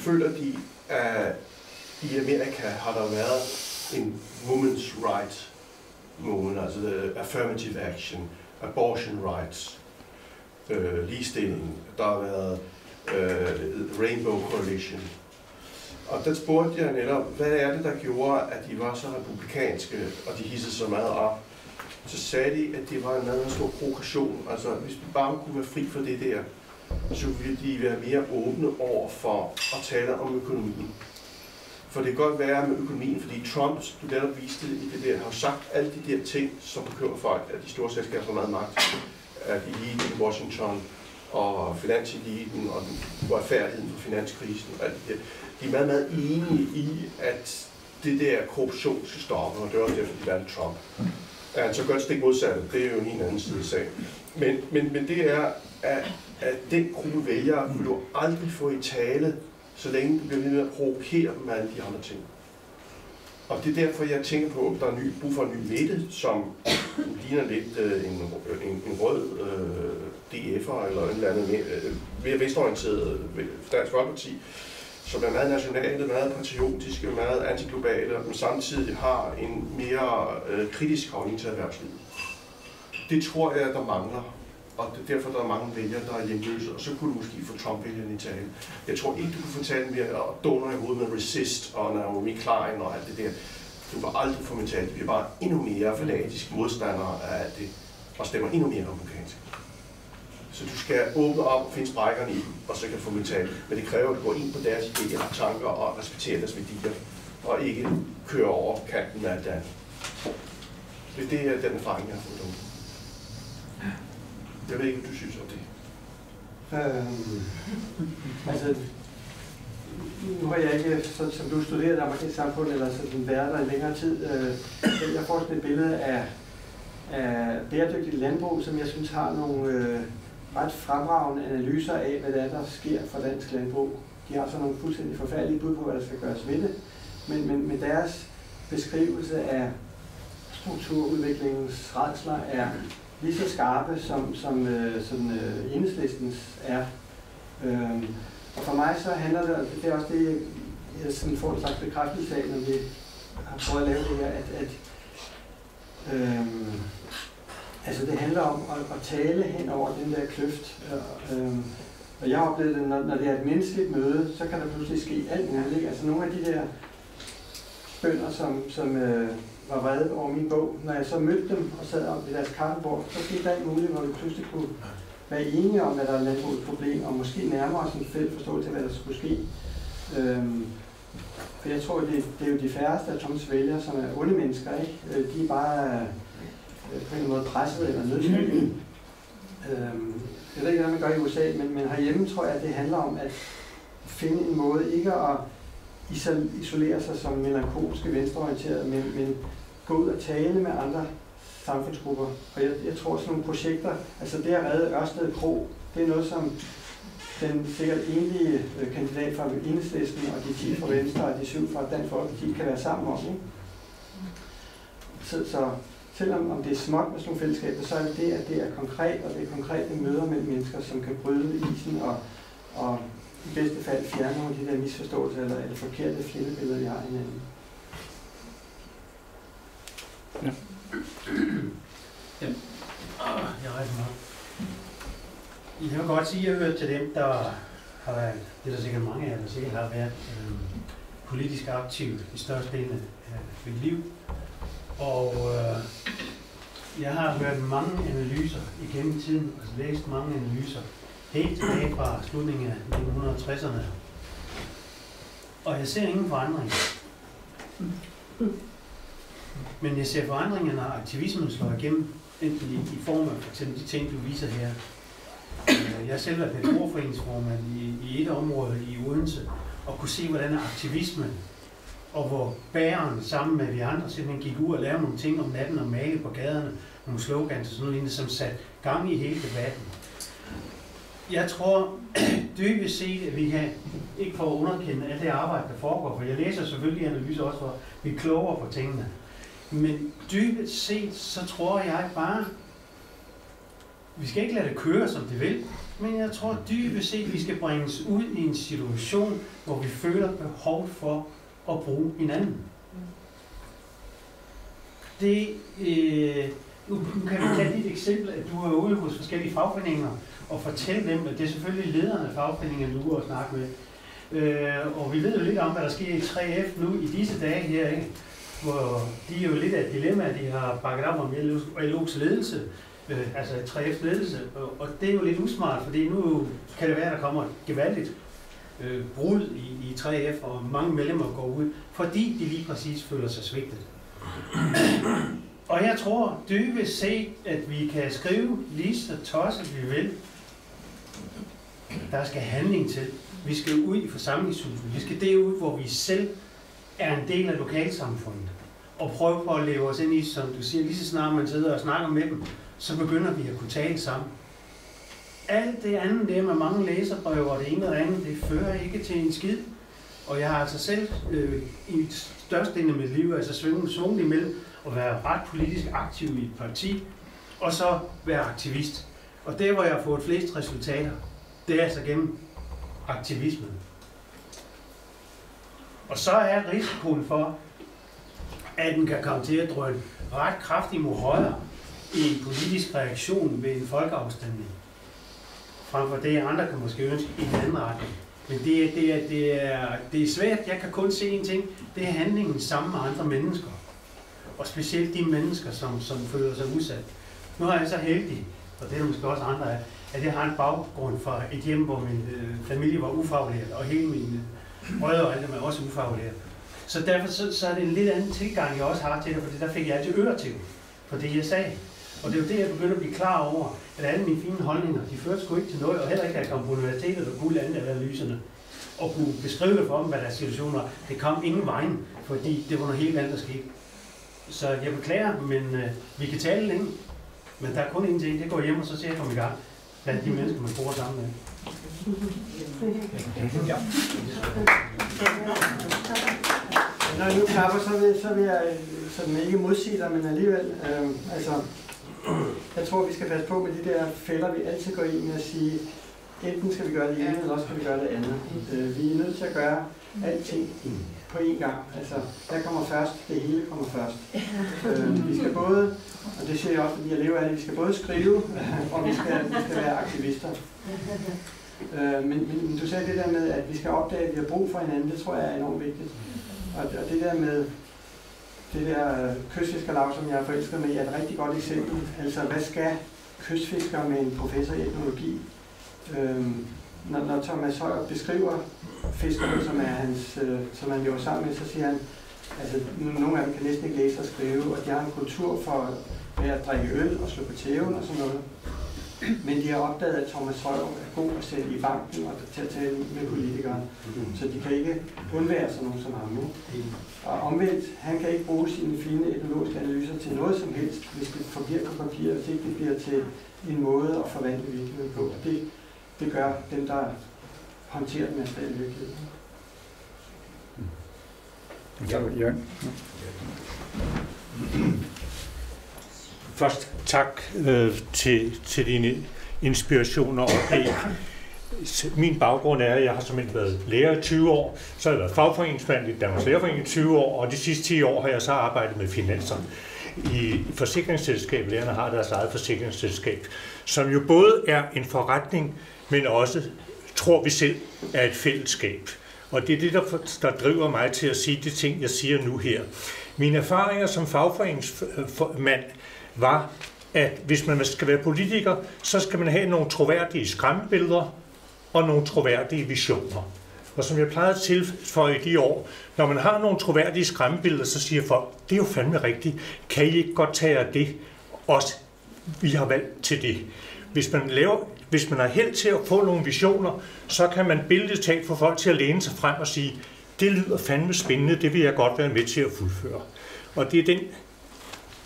føler de, at i Amerika har der været en women's rights movement, altså affirmative action, abortion rights, ligestilling. Der har været Rainbow Coalition. Og der spurgte jeg netop, hvad er det, der gjorde, at de var så republikanske, og de hissede så meget op. Så sagde de, at det var en meget stor provokation. Altså, hvis vi bare kunne være fri for det der, så ville de være mere åbne over for at tale om økonomien. For det kan godt være med økonomien, fordi Trump, du netop viste i det der, har sagt alle de der ting, som bekymrer folk, at de store selskaber har meget magt, at eliten i Washington, og finanseliten, og uretfærdigheden for finanskrisen, og alt det der. De er meget, meget enige i, at det der korruption skal stoppe, og det er også derfor, de valgte Trump. Altså godt stik modsatte, det er jo en helt anden side sag. Men det er, at den gruppe vælgere vil du aldrig få i tale, så længe du bliver ved med at provokere dem med alle de andre ting. Og det er derfor, jeg tænker på, at der er brug for en ny midte, som ligner lidt en rød DF'er eller en eller anden mere vestorienteret Dansk Folkeparti, som er meget nationale, meget patriotiske, meget antiglobale, men samtidig har en mere kritisk holdning til erhvervslivet. Det tror jeg, der mangler, og det er derfor, der er mange vælgere, der er hjemløse, og så kunne du måske få Trump-vælgerne i tale. Jeg tror ikke, du kunne få tale mere og doner i hovedet med Resist og Naomi Klein og alt det der. Du var aldrig få med tale. Vi er bare endnu mere fanatiske modstandere af alt det, og stemmer endnu mere amerikansk. Så du skal åbne op og finde sprækkerne i, og så kan få med tale. Men det kræver, at du går ind på deres idéer og tanker og respekterer deres værdier, og ikke kører over kanten af det. Det er den erfaring, jeg har fået derude. Jeg ved ikke, hvad du synes om det. Altså, nu har jeg ikke, som du studeret amerikansk samfund, eller sådan været der i længere tid. Jeg får sådan et billede af bæredygtigt landbrug, som jeg synes har nogle ret fremragende analyser af, hvad der sker for dansk landbrug. De har så nogle fuldstændig forfærdelige bud på, hvad der skal gøres ved det, men deres beskrivelse af strukturudviklingens rædsler er lige så skarpe, som Enhedslistens er. Og for mig så handler det, og det er også det, jeg sådan får en slags bekræftelse af, når vi har prøvet at lave det her, altså det handler om at tale hen over den der kløft. Og jeg har oplevet det, når det er et menneskeligt møde, så kan der pludselig ske alt muligt. Altså nogle af de der bønder, som var vrede over min bog, når jeg så mødte dem og sad om ved deres kaffebord, så skete der alt muligt, hvor vi pludselig kunne være enige om, at der er landbrugets problem, og måske nærmere os en fælles forståelse af, hvad der skulle ske. For jeg tror, det er jo de færreste af Trumps vælgere, som er onde mennesker, ikke? De er bare på en måde presset eller nødvendigt. Jeg ved ikke, hvad man gør i USA, men herhjemme tror jeg, at det handler om at finde en måde, ikke at isolere sig som melankolske venstreorienterede, men gå ud og tale med andre samfundsgrupper. Og jeg tror sådan nogle projekter, altså det at redde Ørsted Kro, det er noget, som den sikkert enlige kandidat fra Enhedslisten og de 10 fra Venstre og de 7 fra Dansk Folkeparti kan være sammen om. Ikke? Så selvom det er småt med sådan nogle fællesskaber, så er det, at det er konkret, og det er konkrete møder mellem mennesker, som kan bryde isen og i bedste fald fjerne nogle af de der misforståelser eller forkerte fjendebilleder, vi har i hinanden. Ja. Jeg rejser mig op. I kan jo godt sige, at jeg hører til dem, der har været, det er der sikkert mange af jer, der sikkert har været politisk aktiv i størstedelen af mit liv. Og jeg har hørt mange analyser igennem tiden, altså læst mange analyser, helt tilbage fra slutningen af 1960'erne. Og jeg ser ingen forandring. Men jeg ser forandringer, når aktivismen slår igennem, enten i form af for eksempel de ting, du viser her. Jeg har selv været pædagogforeningsformand i et område i Odense, og kunne se, hvordan aktivismen, og hvor bæreren sammen med vi andre simpelthen gik ud og lavede nogle ting om natten og malede på gaderne, nogle slogans og sådan noget, som satte gang i hele debatten. Jeg tror dybest set, at vi kan ikke få underkende alt det arbejde, der foregår, for jeg læser selvfølgelig analyser også, for vi er klogere på tingene. Men dybest set, så tror jeg bare, vi skal ikke lade det køre, som det vil, men jeg tror dybest set, vi skal bringes ud i en situation, hvor vi føler behov for at bruge hinanden. Det, nu kan vi tage dit eksempel, at du er ude hos forskellige fagforeninger og fortælle dem, at det er selvfølgelig lederne af fagforeningerne, du er ude og snakke med. Og vi ved jo lidt om, hvad der sker i 3F nu i disse dage her, ikke? Hvor de er jo lidt af et dilemma, de har bakket op om LO's ledelse, altså 3F's ledelse, og det er jo lidt usmart, fordi nu kan det være, at der kommer et gevaldigt brud i 3F, og mange medlemmer går ud, fordi de lige præcis føler sig svigtet. Og jeg tror dybest set, at vi kan skrive lige så tosset vi vil. Der skal handling til. Vi skal ud i forsamlingshuset. Vi skal derud, hvor vi selv er en del af lokalsamfundet. Og prøve på at leve os ind i, som du siger, lige så snart man sidder og snakker med dem, så begynder vi at kunne tale sammen. Alt det andet der med mange læserbreve og det ene og det andet, det fører ikke til en skid. Og jeg har altså selv i størstedelen af mit liv altså svunget imellem at være ret politisk aktiv i et parti, og så være aktivist. Og der, hvor jeg har fået flest resultater, det er altså gennem aktivismen. Og så er risikoen for, at den kan komme til at drøne ret kraftigt mod højre i en politisk reaktion ved en folkeafstemning. Frem for det, andre kan måske ønske i en anden retning. Men det er svært. Jeg kan kun se en ting. Det er handlingen sammen med andre mennesker. Og specielt de mennesker, som føler sig udsat. Nu er jeg så heldig, og det er der måske også andre af, at jeg har en baggrund fra et hjem, hvor min familie var ufaglært, og hele mine brødre og alle dem er også ufaglært. Så derfor så er det en lidt anden tilgang, jeg også har til det, for der fik jeg altid øre til for det, jeg sagde. Og det er jo det, jeg begyndte at blive klar over, at alle mine fine holdninger, de førte sgu ikke til noget, og heller ikke, at jeg kom på universitetet og kunne lande analyserne, og kunne beskrive det for dem, hvad deres situation var. Det kom ingen vejen, fordi det var noget helt andet, der skete. Så jeg beklager, men vi kan tale længe. Men der er kun én ting, det går hjem, og så ser jeg komme i gang blandt de mennesker, man bor sammen med. Ja. Når jeg nu klapper, så vil jeg sådan ikke modsige dig, men alligevel, jeg tror, vi skal passe på med de der fælder, vi altid går i med at sige, enten skal vi gøre det ene, eller også skal vi gøre det andet. Vi er nødt til at gøre alting på én gang. Altså, der kommer først, det hele kommer først. Vi skal både, og det siger jeg også, fordi jeg lever af det, vi skal både skrive, og vi skal være aktivister. Men du sagde det der med, at vi skal opdage, at vi har brug for hinanden, det tror jeg er enormt vigtigt. Og det der med det der kystfiskerlag, som jeg er forelsket med, er et rigtig godt eksempel. Altså, hvad skal kystfiskere med en professor i etnologi? Når Thomas Højer beskriver fiskerne, som han lever sammen med, så siger han, altså nogle af dem kan næsten ikke læse og skrive, og de har en kultur for at drikke øl og slå på tæven og sådan noget. Men de har opdaget, at Thomas Højer er god at sætte i banken og til at tale med politikere, så de kan ikke undvære sådan nogen som ham. Og omvendt, han kan ikke bruge sine fine etnologiske analyser til noget som helst, hvis det forbliver på papir, hvis ikke det bliver til en måde at forvandle virkeligheden på. Og det gør dem, der håndterer den materielle virkelighed. Ja. Først tak til dine inspirationer og oplæg. Min baggrund er, at jeg har simpelthen været lærer i 20 år, så har jeg været fagforeningsmand i Danmarks Lærerforening i 20 år, og de sidste 10 år har jeg så arbejdet med finanser i forsikringsselskab. Lærerne har deres eget forsikringsselskab, som jo både er en forretning, men også, tror vi selv, er et fællesskab. Og det er det, der driver mig til at sige de ting, jeg siger nu her. Mine erfaringer som fagforeningsmand var, at hvis man skal være politiker, så skal man have nogle troværdige skræmmebilleder og nogle troværdige visioner. Og som jeg plejede til for i de år, når man har nogle troværdige skræmmebilleder, så siger folk, det er jo fandme rigtigt, kan I ikke godt tage af det? Også vi har valgt til det. Hvis man har held til at få nogle visioner, så kan man billedligt talt få folk til at læne sig frem og sige, det lyder fandme spændende, det vil jeg godt være med til at fuldføre. Og det er den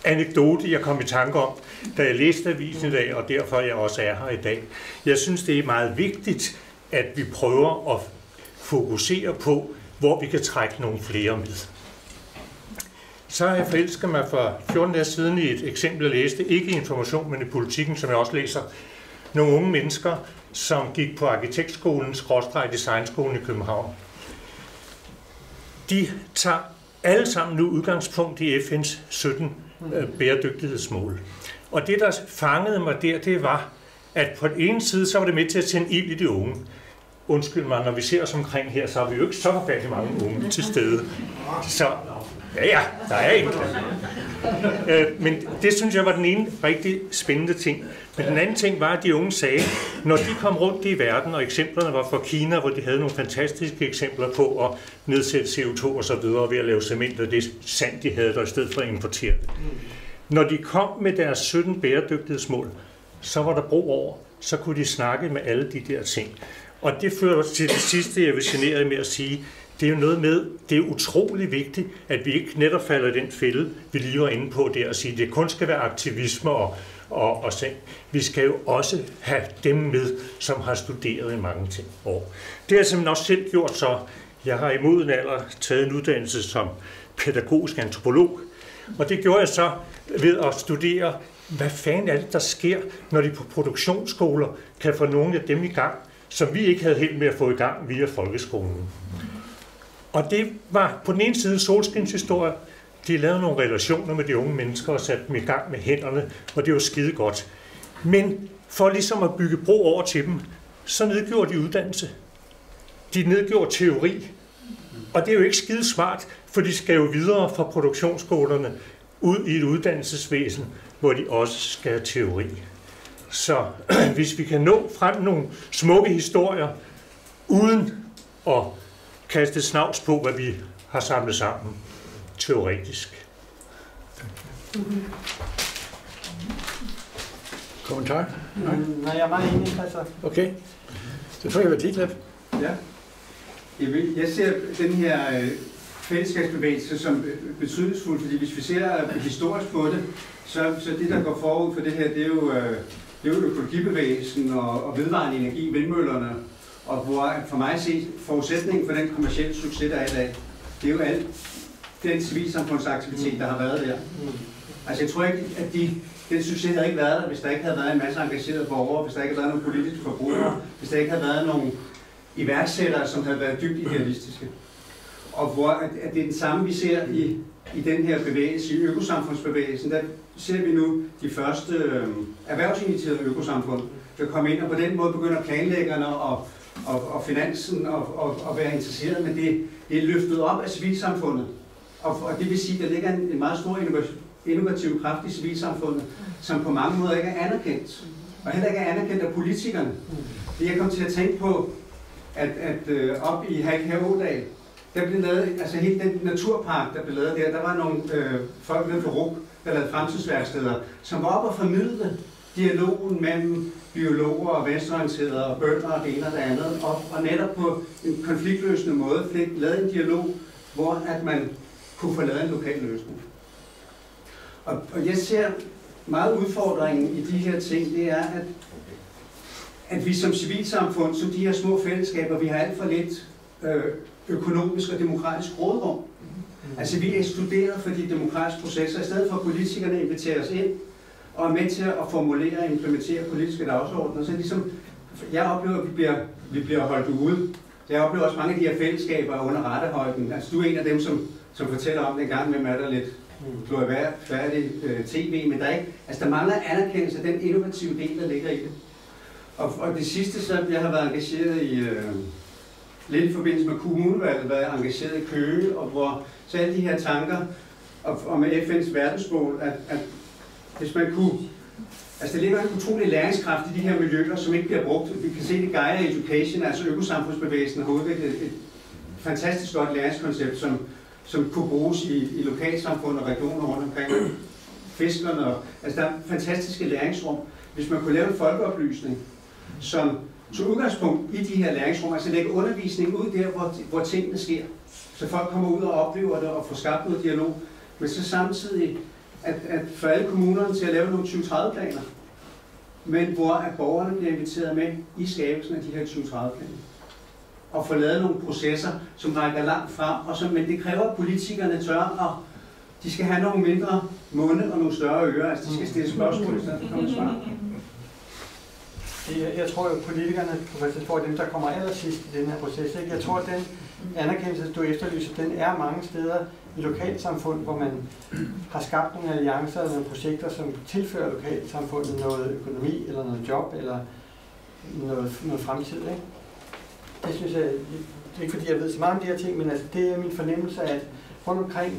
anekdote, jeg kom i tanke om, da jeg læste avisen i dag, og derfor jeg også er her i dag. Jeg synes, det er meget vigtigt, at vi prøver at fokusere på, hvor vi kan trække nogle flere med. Så har jeg forelsket mig for 14 dage siden i et eksempel, jeg læste, ikke i Information, men i Politikken, som jeg også læser. Nogle unge mennesker, som gik på arkitektskolen/designskolen i København. De tager alle sammen nu udgangspunkt i FN's 17 bæredygtighedsmål. Og det, der fangede mig der, det var, at på den ene side, så var det med til at tænde ild i de unge. Undskyld mig, når vi ser os omkring her, så har vi jo ikke så forfærdelig mange unge til stede. Så ja, der er ikke. Men det synes jeg var den ene rigtig spændende ting. Men den anden ting var, at de unge sagde, når de kom rundt i verden, og eksemplerne var fra Kina, hvor de havde nogle fantastiske eksempler på at nedsætte CO2 og så videre ved at lave cement, og det sand, de havde der i stedet for at importere det. Når de kom med deres 17 bæredygtighedsmål, så var der brug over, så kunne de snakke med alle de der ting. Og det fører til det sidste, jeg vil genere med at sige, det er jo noget med, det er utrolig vigtigt, at vi ikke netop falder i den fælde, vi lige var inde på der, og sige, at det kun skal være aktivisme og ting. Vi skal jo også have dem med, som har studeret i mange ting år. Det har jeg simpelthen også selv gjort, så jeg har i moden alder taget en uddannelse som pædagogisk antropolog, og det gjorde jeg så ved at studere hvad fanden er det, der sker, når de på produktionsskoler kan få nogle af dem i gang, som vi ikke havde helt med at få i gang via folkeskolen. Og det var på den ene side solskinshistorie. De lavede nogle relationer med de unge mennesker og satte dem i gang med hænderne, og det var skide godt. Men for ligesom at bygge bro over til dem, så nedgjorde de uddannelse. De nedgjorde teori. Og det er jo ikke skide smart, for de skal jo videre fra produktionsskolerne ud i et uddannelsesvæsen, hvor de også skal have teori. Så hvis vi kan nå frem nogle smukke historier, uden at kaste snavs på, hvad vi har samlet sammen teoretisk. Kommentar? Nej, jeg er meget enig, altså. Okay. Så tror jeg, Titlab. Ja. Jeg ser den her fællesskabsbevægelse som betydningsfuld, fordi hvis vi ser historisk på det, så det, der går forud for det her, det er jo økologibevægelsen og vedvarende energi, vindmøllerne, og hvor for mig set forudsætningen for den kommercielle succes, der er i dag, det er jo alt den civilsamfundsaktivitet, der har været der. Altså jeg tror ikke, at den succes havde ikke været der, hvis der ikke havde været en masse engagerede borgere, hvis der ikke havde været nogle politiske forbrugere, hvis der ikke havde været nogle iværksættere, som havde været dybt idealistiske. Og hvor at det er den samme, vi ser i den her bevægelse, i økosamfundsbevægelsen, der ser vi nu de første erhvervsinitierede økosamfund, der kommer ind, og på den måde begynder planlæggerne og finansen at være interesseret, men det er løftet op af civilsamfundet. Og det vil sige, at der ligger en meget stor innovativ kraft i civilsamfundet, som på mange måder ikke er anerkendt. Og heller ikke er anerkendt af politikerne. Det jeg kom til at tænke på, at op i Halkær-Ådal, der blev lavet, altså hele den naturpark, der blev lavet der var nogle folk nede på RUC, der lavede fremtidsværksteder, som var op og formidlede dialogen mellem biologer og venstreorienterede og bønder og det ene og det andet, og netop på en konfliktløsende måde fik lavet en dialog, hvor at man kunne få lavet en lokal løsning. Og jeg ser meget udfordringen i de her ting, det er, at vi som civilsamfund, som de her små fællesskaber, vi har alt for lidt økonomisk og demokratisk rådrum. Altså vi er ekskluderet for de demokratiske processer, i stedet for at politikerne inviterer os ind og er med til at formulere og implementere politiske dagsordner. Så ligesom, jeg oplever, at vi bliver holdt ude. Jeg oplever også mange af de her fællesskaber under rettehøjden. Altså du er en af dem, som fortæller om det en gang med, at der er lidt færdig tv, men der mangler anerkendelse af den innovative del, der ligger i det. Og det sidste, så jeg har været engageret i, lidt i forbindelse med kommunevalget, været engageret i Køge, og hvor så alle de her tanker og med FN's verdensmål, at hvis man kunne, altså der ligger en utrolig læringskraft i de her miljøer, som ikke bliver brugt. Vi kan se det Gaia Education, altså økosamfundsbevægelsen, har udviklet et fantastisk godt læringskoncept, som kunne bruges i lokalsamfund og regioner rundt omkring. Fiskerne, altså der er fantastiske læringsrum. Hvis man kunne lave en folkeoplysning, som tog udgangspunkt i de her læringsrum, altså lægge undervisning ud der, hvor tingene sker, så folk kommer ud og oplever det og får skabt noget dialog, men så samtidig at få alle kommunerne til at lave nogle 2030-planer, men hvor at borgerne bliver inviteret med i skabelsen af de her 2030-planer. Og få lavet nogle processer, som rækker langt frem, men det kræver, at politikerne tør, og de skal have nogle mindre munde og nogle større ører, altså de skal stille spørgsmål, i stedet for at komme svar. Jeg tror jo, at politikerne er dem, der kommer allersidst i den her proces. Ikke? Jeg tror, at den anerkendelse, du efterlyser, den er mange steder i lokalsamfund, hvor man har skabt nogle alliancer eller nogle projekter, som tilfører lokalsamfundet noget økonomi, eller noget job, eller noget fremtid. Ikke? Det synes jeg, det er ikke fordi jeg ved så meget om de her ting, men altså, det er min fornemmelse, at rundt omkring,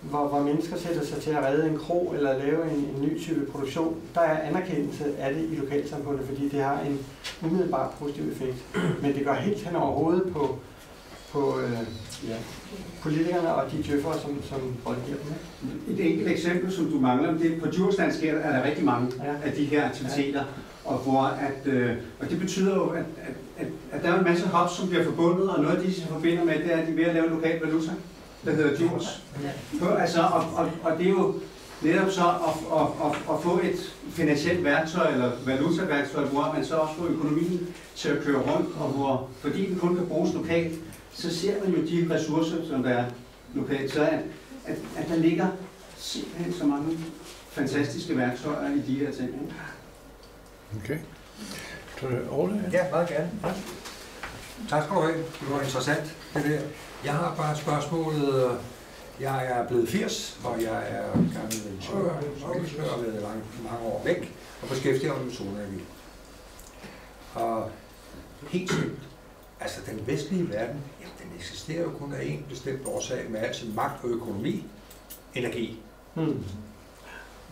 hvor mennesker sætter sig til at redde en kro eller lave en ny type produktion, der er anerkendelse af det i lokalsamfundet, fordi det har en umiddelbart positiv effekt. Men det går helt hen over hovedet på politikerne og de djøffere, som rådgiver dem. Et enkelt eksempel, som du mangler, det er på Djursland er der rigtig mange af de her aktiviteter, og og det betyder jo, at der er en masse hubs, som bliver forbundet, og noget af de, som forbinder med, det er, at de er ved at lave en lokal valuta, der hedder Djurs. Altså, og det er jo netop så at få et finansielt værktøj, eller valutaværktøj, hvor man så også får økonomien til at køre rundt, og fordi den kun kan bruges lokalt, så ser man jo de ressourcer, som der er lokalt. Så at der ligger simpelthen så mange fantastiske værktøjer i de her ting. Okay. Så Ole? Ja, meget gerne. Tak skal du have. Det var interessant, det der. Jeg har bare spørgsmålet. Jeg er blevet 80, og jeg er gammel ingeniør, og været mange år væk, og beskæftiger mig med solenergi. Og helt simpelt, altså den vestlige verden, jamen, den eksisterer jo kun af en bestemt årsag med al sin magt og økonomi, energi. Men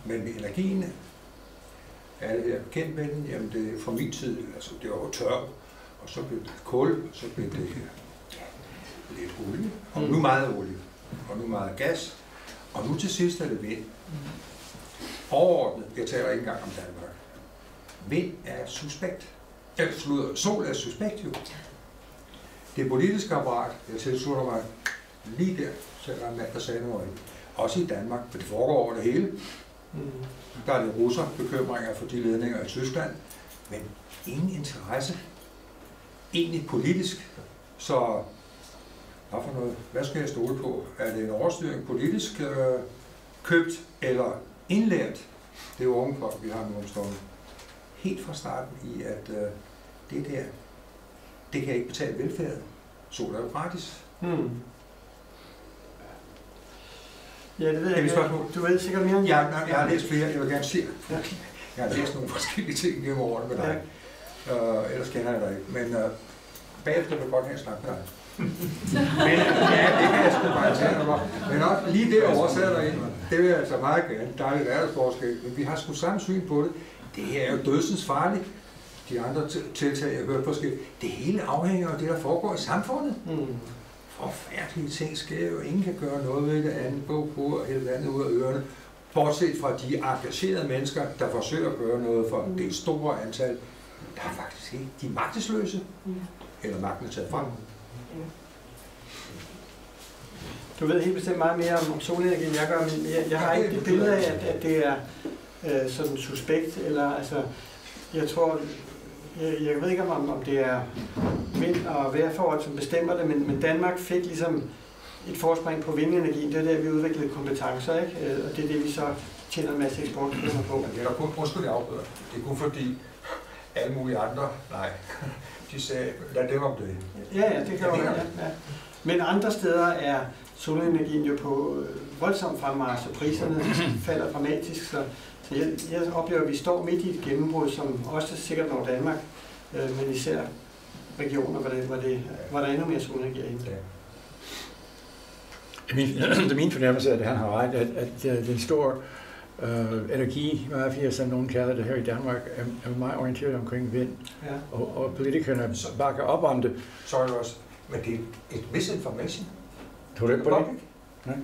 med energien, er det bekendt med den, jamen det fra min tid, altså det var jo tør, og så blev det kul, og så blev det lidt olie, og nu meget olie, og nu meget gas, og nu til sidst er det vind. Overordnet, jeg taler ikke engang om Danmark. Vind er suspekt. Sol er suspekt jo. Det politiske apparat, jeg tilslutter mig lige der, selvom en mand, der sagde noget. Også i Danmark, for det foregår over det hele. Der er det russerbekymringer for de ledninger i Tyskland, men ingen interesse, egentlig politisk. Så hvad skal jeg stole på? Er det en overstyring politisk købt eller indlært? Det er jo ovenfor, vi har nu omstående. Helt fra starten i, at det der, det kan ikke betale velfærden. Sol er jo gratis. Ja, det ved jeg ikke. Du ved sikkert mere end jeg har læst flere, jeg vil gerne se. Jeg har læst nogle forskellige ting gennem årene med dig. Ellers kender jeg dig ikke. Men bagefter vil jeg godt have en snak med dig. Men ja, det kan jeg sgu bare tage mig. Men også lige derovre så er der en. Det vil jeg altså meget gerne. Der er lidt aldersforskel. Men vi har sgu samme syn på det. Det er jo dødsens farligt. De andre tiltag, jeg har hørt forskelligt. Det hele afhænger af det, der foregår i samfundet. Forfærdelige ting sker jo. Ingen kan gøre noget ved det andet. Bog på og helt andet ud af ørerne. Bortset fra de engagerede mennesker, der forsøger at gøre noget for det store antal. Der er faktisk ikke. De er magtesløse. Eller magten er taget frem. Du ved helt bestemt meget mere om solenergi, end jeg gør, men jeg har ikke det billede af, at det er sådan suspekt, eller altså, jeg tror, jeg ved ikke om det er vind og vejrforhold, som bestemmer det, men Danmark fik ligesom et forspring på vindenergien, det er der, vi udviklede kompetencer, ikke? Og det er det, vi så tjener en masse eksportkroner på. Det er da kun, undskyld, jeg afbryder. Det er kun fordi alle mulige andre, nej, de sagde, lad dem om det. Ja, det kan jo være, ja. Men andre steder er solenergien jo på voldsom fremmarch, og priserne falder dramatisk, så jeg oplever, at vi står midt i et gennembrud, som også sikkert når Danmark, men især regioner, hvor der er endnu mere solenergi inde. Det er min fornemmelse, at han har ret, at den store energimafia, som nogen kalder det her i Danmark, er meget orienteret omkring vind, og politikerne bakker op om det. Så er det også, men det er et misinformation. Tror du ikke på det? Nej,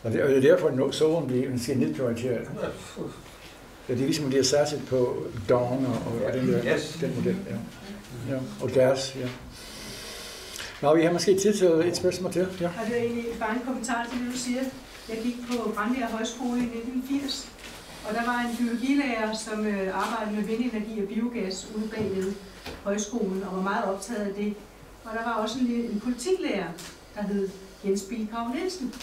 og det er derfor, at solen bliver nedprioriteret. Det er ligesom, de har satset på Dawn og den model. Ja. Og gas, ja. Nå, vi har måske tid til et spørgsmål til. Ja. Og det er egentlig bare en kommentar til det, du siger. Jeg gik på Brandbjerg Højskole i 1980, og der var en biologilærer, som arbejdede med vindenergi og biogas ude bagved højskolen, og var meget optaget af det. Og der var også en politiklærer, der hed Jens Bilgrav Nielsen,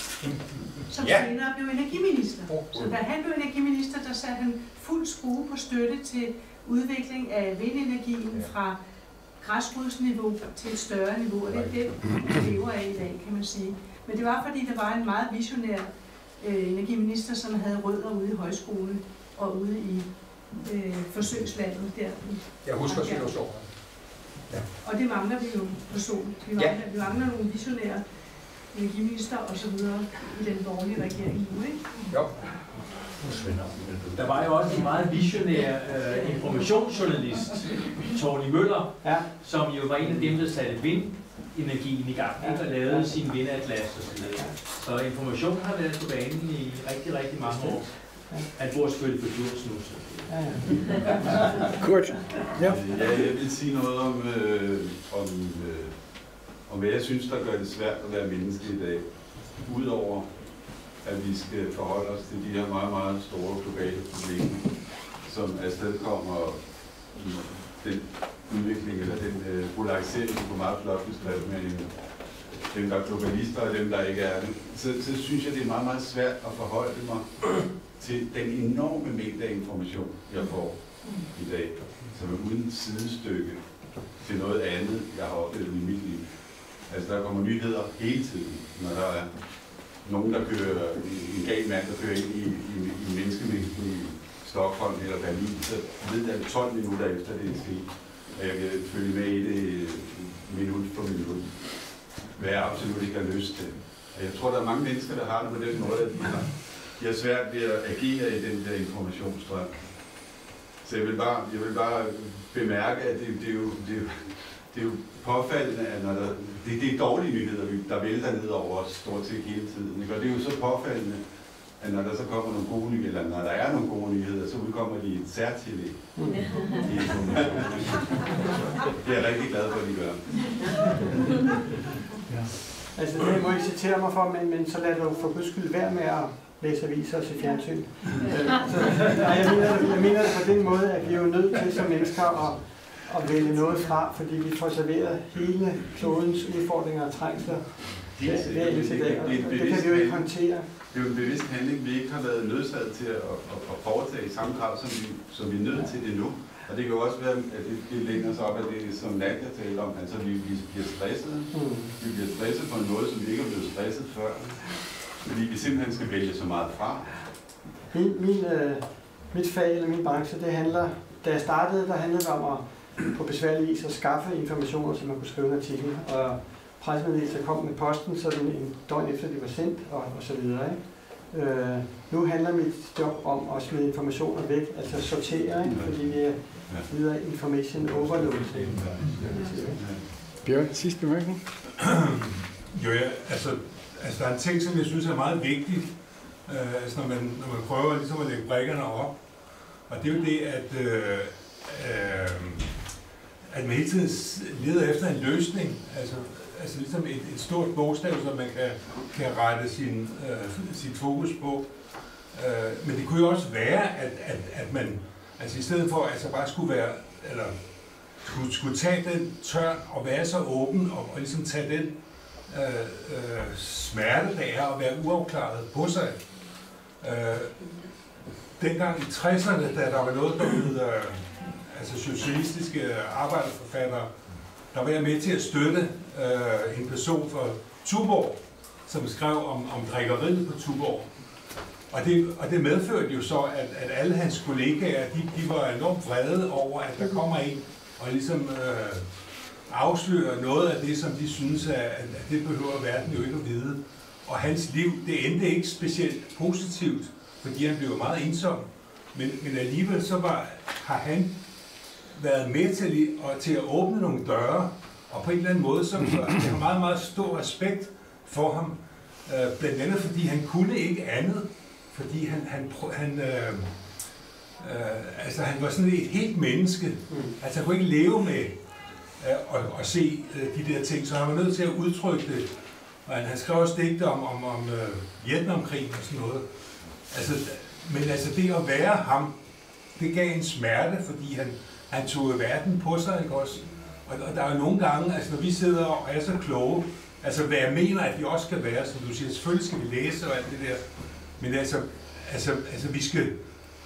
som senere blev energiminister. Så da han blev energiminister, der satte han fuld skrue på støtte til udvikling af vindenergien fra græsrodsniveau til et større niveau, og det er det, vi lever af i dag, kan man sige. Men det var, fordi der var en meget visionær energiminister, som havde rødder ude i højskolen og ude i forsøgslandet der. Jeg husker situationen. Ja. Og det mangler vi jo på Sol. Vi mangler nogle visionære energiminister og så videre i den borgerlige regering nu, ikke? Jo. Der var jo også en meget visionær informationsjournalist, Tony Møller, som jo var en af dem, der satte vindenergien i gang, og lavede sin vindatlas og sådan noget. Så information har været på banen i rigtig, rigtig mange år. At vores følge på Djurs nu. Kurt? Ja. Jeg vil sige noget om hvad jeg synes, der gør det svært at være menneske i dag. Udover at vi skal forholde os til de her meget, meget store globale problemer, som afstedkommer den udvikling, eller den polarisering, som på meget flot beskrevet med dem, der er globalister og dem, der ikke er det. Så synes jeg, det er meget, meget svært at forholde mig til den enorme mængde af information, jeg får i dag, som er uden sidestykke til noget andet, jeg har oplevet i mit liv. Altså, der kommer nyheder hele tiden, når der er nogen, der kører, en gal mand, der kører ind i menneskemængden i Stockholm eller Berlin, så ved jeg 12 minutter efter det er sket, og jeg kan følge med i det minut for minut, hvad jeg absolut ikke har lyst til. Og jeg tror, der er mange mennesker, der har det på den måde, at de har svært ved at agere i den der informationsstrøm. Så jeg vil bare bemærke, at det er jo påfaldende, at når det er dårlige nyheder, der vælter ned over os stort set hele tiden. Og det er jo så påfaldende, at når der så kommer nogle gode nyheder, eller når der er nogle gode nyheder, så udkommer de et særtillæg. Det er jeg rigtig glad for, at de gør. Ja. Altså det må I citere mig for, men så lad du for guds skyld være med at læse aviser og se fjernsyn. Jeg mener det på den måde, at vi er jo nødt til som mennesker at vælge noget fra, fordi vi får serveret hele klodens udfordringer og trængsler hver eneste dag, og det kan vi jo ikke håndtere. Det er jo en bevidst handling, vi ikke har været nødsaget til at foretage i samme grad, som vi er nødt til det nu. Og det kan jo også være, at det lægger sig op af det, som Nadia taler om. Altså, vi bliver stresset. Vi bliver stresset på en måde, som vi ikke er blevet stresset før. Fordi vi simpelthen skal vælge så meget fra. Mit fag eller min branche, det handler, da jeg startede, der handlede det om at på besværlig vis at skaffe informationer, så man kunne skrive en artikel. Og pressemeddelelser kom med posten, så en døgn efter de var sendt, og så videre. Ikke? Nu handler mit job om at smide informationer væk, altså sortere, ikke? Fordi vi er videre information overload. Bjørn, sidste bemærkning? Jo, ja, altså der er en ting, som jeg synes er meget vigtig, altså når man prøver ligesom at lægge brikkerne op, og det er jo det, at man hele tiden leder efter en løsning, altså ligesom et stort bogstav, som man kan rette sit fokus på. Men det kunne jo også være, at man altså i stedet for altså bare skulle være, eller skulle tage den tørn og være så åben og ligesom tage den smerte, der er at være uafklaret på sig. Dengang i 60'erne, da der var noget, der hed altså socialistiske arbejderforfattere, der var jeg med til at støtte en person fra Tuborg, som skrev om drikkeriet på Tuborg. Og det medførte jo så, at alle hans kollegaer, de var enormt vrede over, at der kommer en og ligesom afslører noget af det, som de synes, at det behøver verden jo ikke at vide. Og hans liv, det endte ikke specielt positivt, fordi han blev meget ensom. Men alligevel så har han været med til at åbne nogle døre, og på en eller anden måde, så jeg har meget, meget stor respekt for ham. Blandt andet fordi han kunne ikke andet, fordi han var sådan et helt menneske. Altså han kunne ikke leve med at se de der ting, så han var nødt til at udtrykke det. Og han skrev også digte om Vietnamkrigen og sådan noget. Men det at være ham, det gav en smerte, fordi han tog verden på sig, ikke også? Og der er jo nogle gange, altså når vi sidder og er så kloge, altså hvad jeg mener, at vi også skal være, som du siger, selvfølgelig skal vi læse og alt det der, men altså vi skal,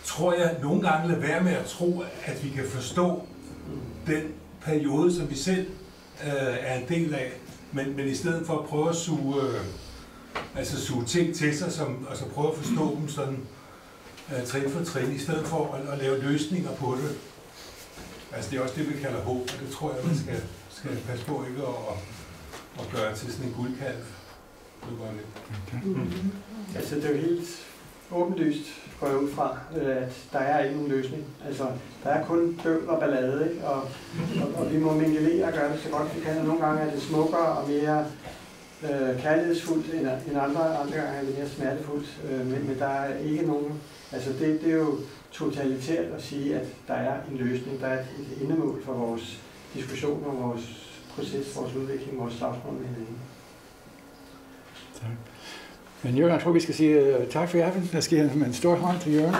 tror jeg, nogle gange lade være med at tro, at vi kan forstå den periode, som vi selv er en del af, men i stedet for at prøve at suge ting til sig, og så prøve at forstå dem sådan trin for trin, i stedet for at lave løsninger på det. Altså det er også det, vi kalder håb, og det tror jeg, man skal passe på ikke at gøre til sådan en guldkalv. Altså det er jo helt åbenlyst, går jeg ud fra, at der er ikke nogen løsning. Altså der er kun bøvl og ballade, ikke? Og vi må mingelere og gøre det så godt vi kan. Og nogle gange er det smukkere og mere kærlighedsfuldt end andre gange er det mere smertefuldt. Men der er ikke nogen. Altså det er jo totalitært at sige, at der er en løsning, der er et endemål for vores diskussioner, vores proces, vores udvikling, vores slagsmål med hinanden. Tak. Men Jørgen, jeg tror, vi skal sige tak for i aften. Der skal en stor hånd til Jørgen.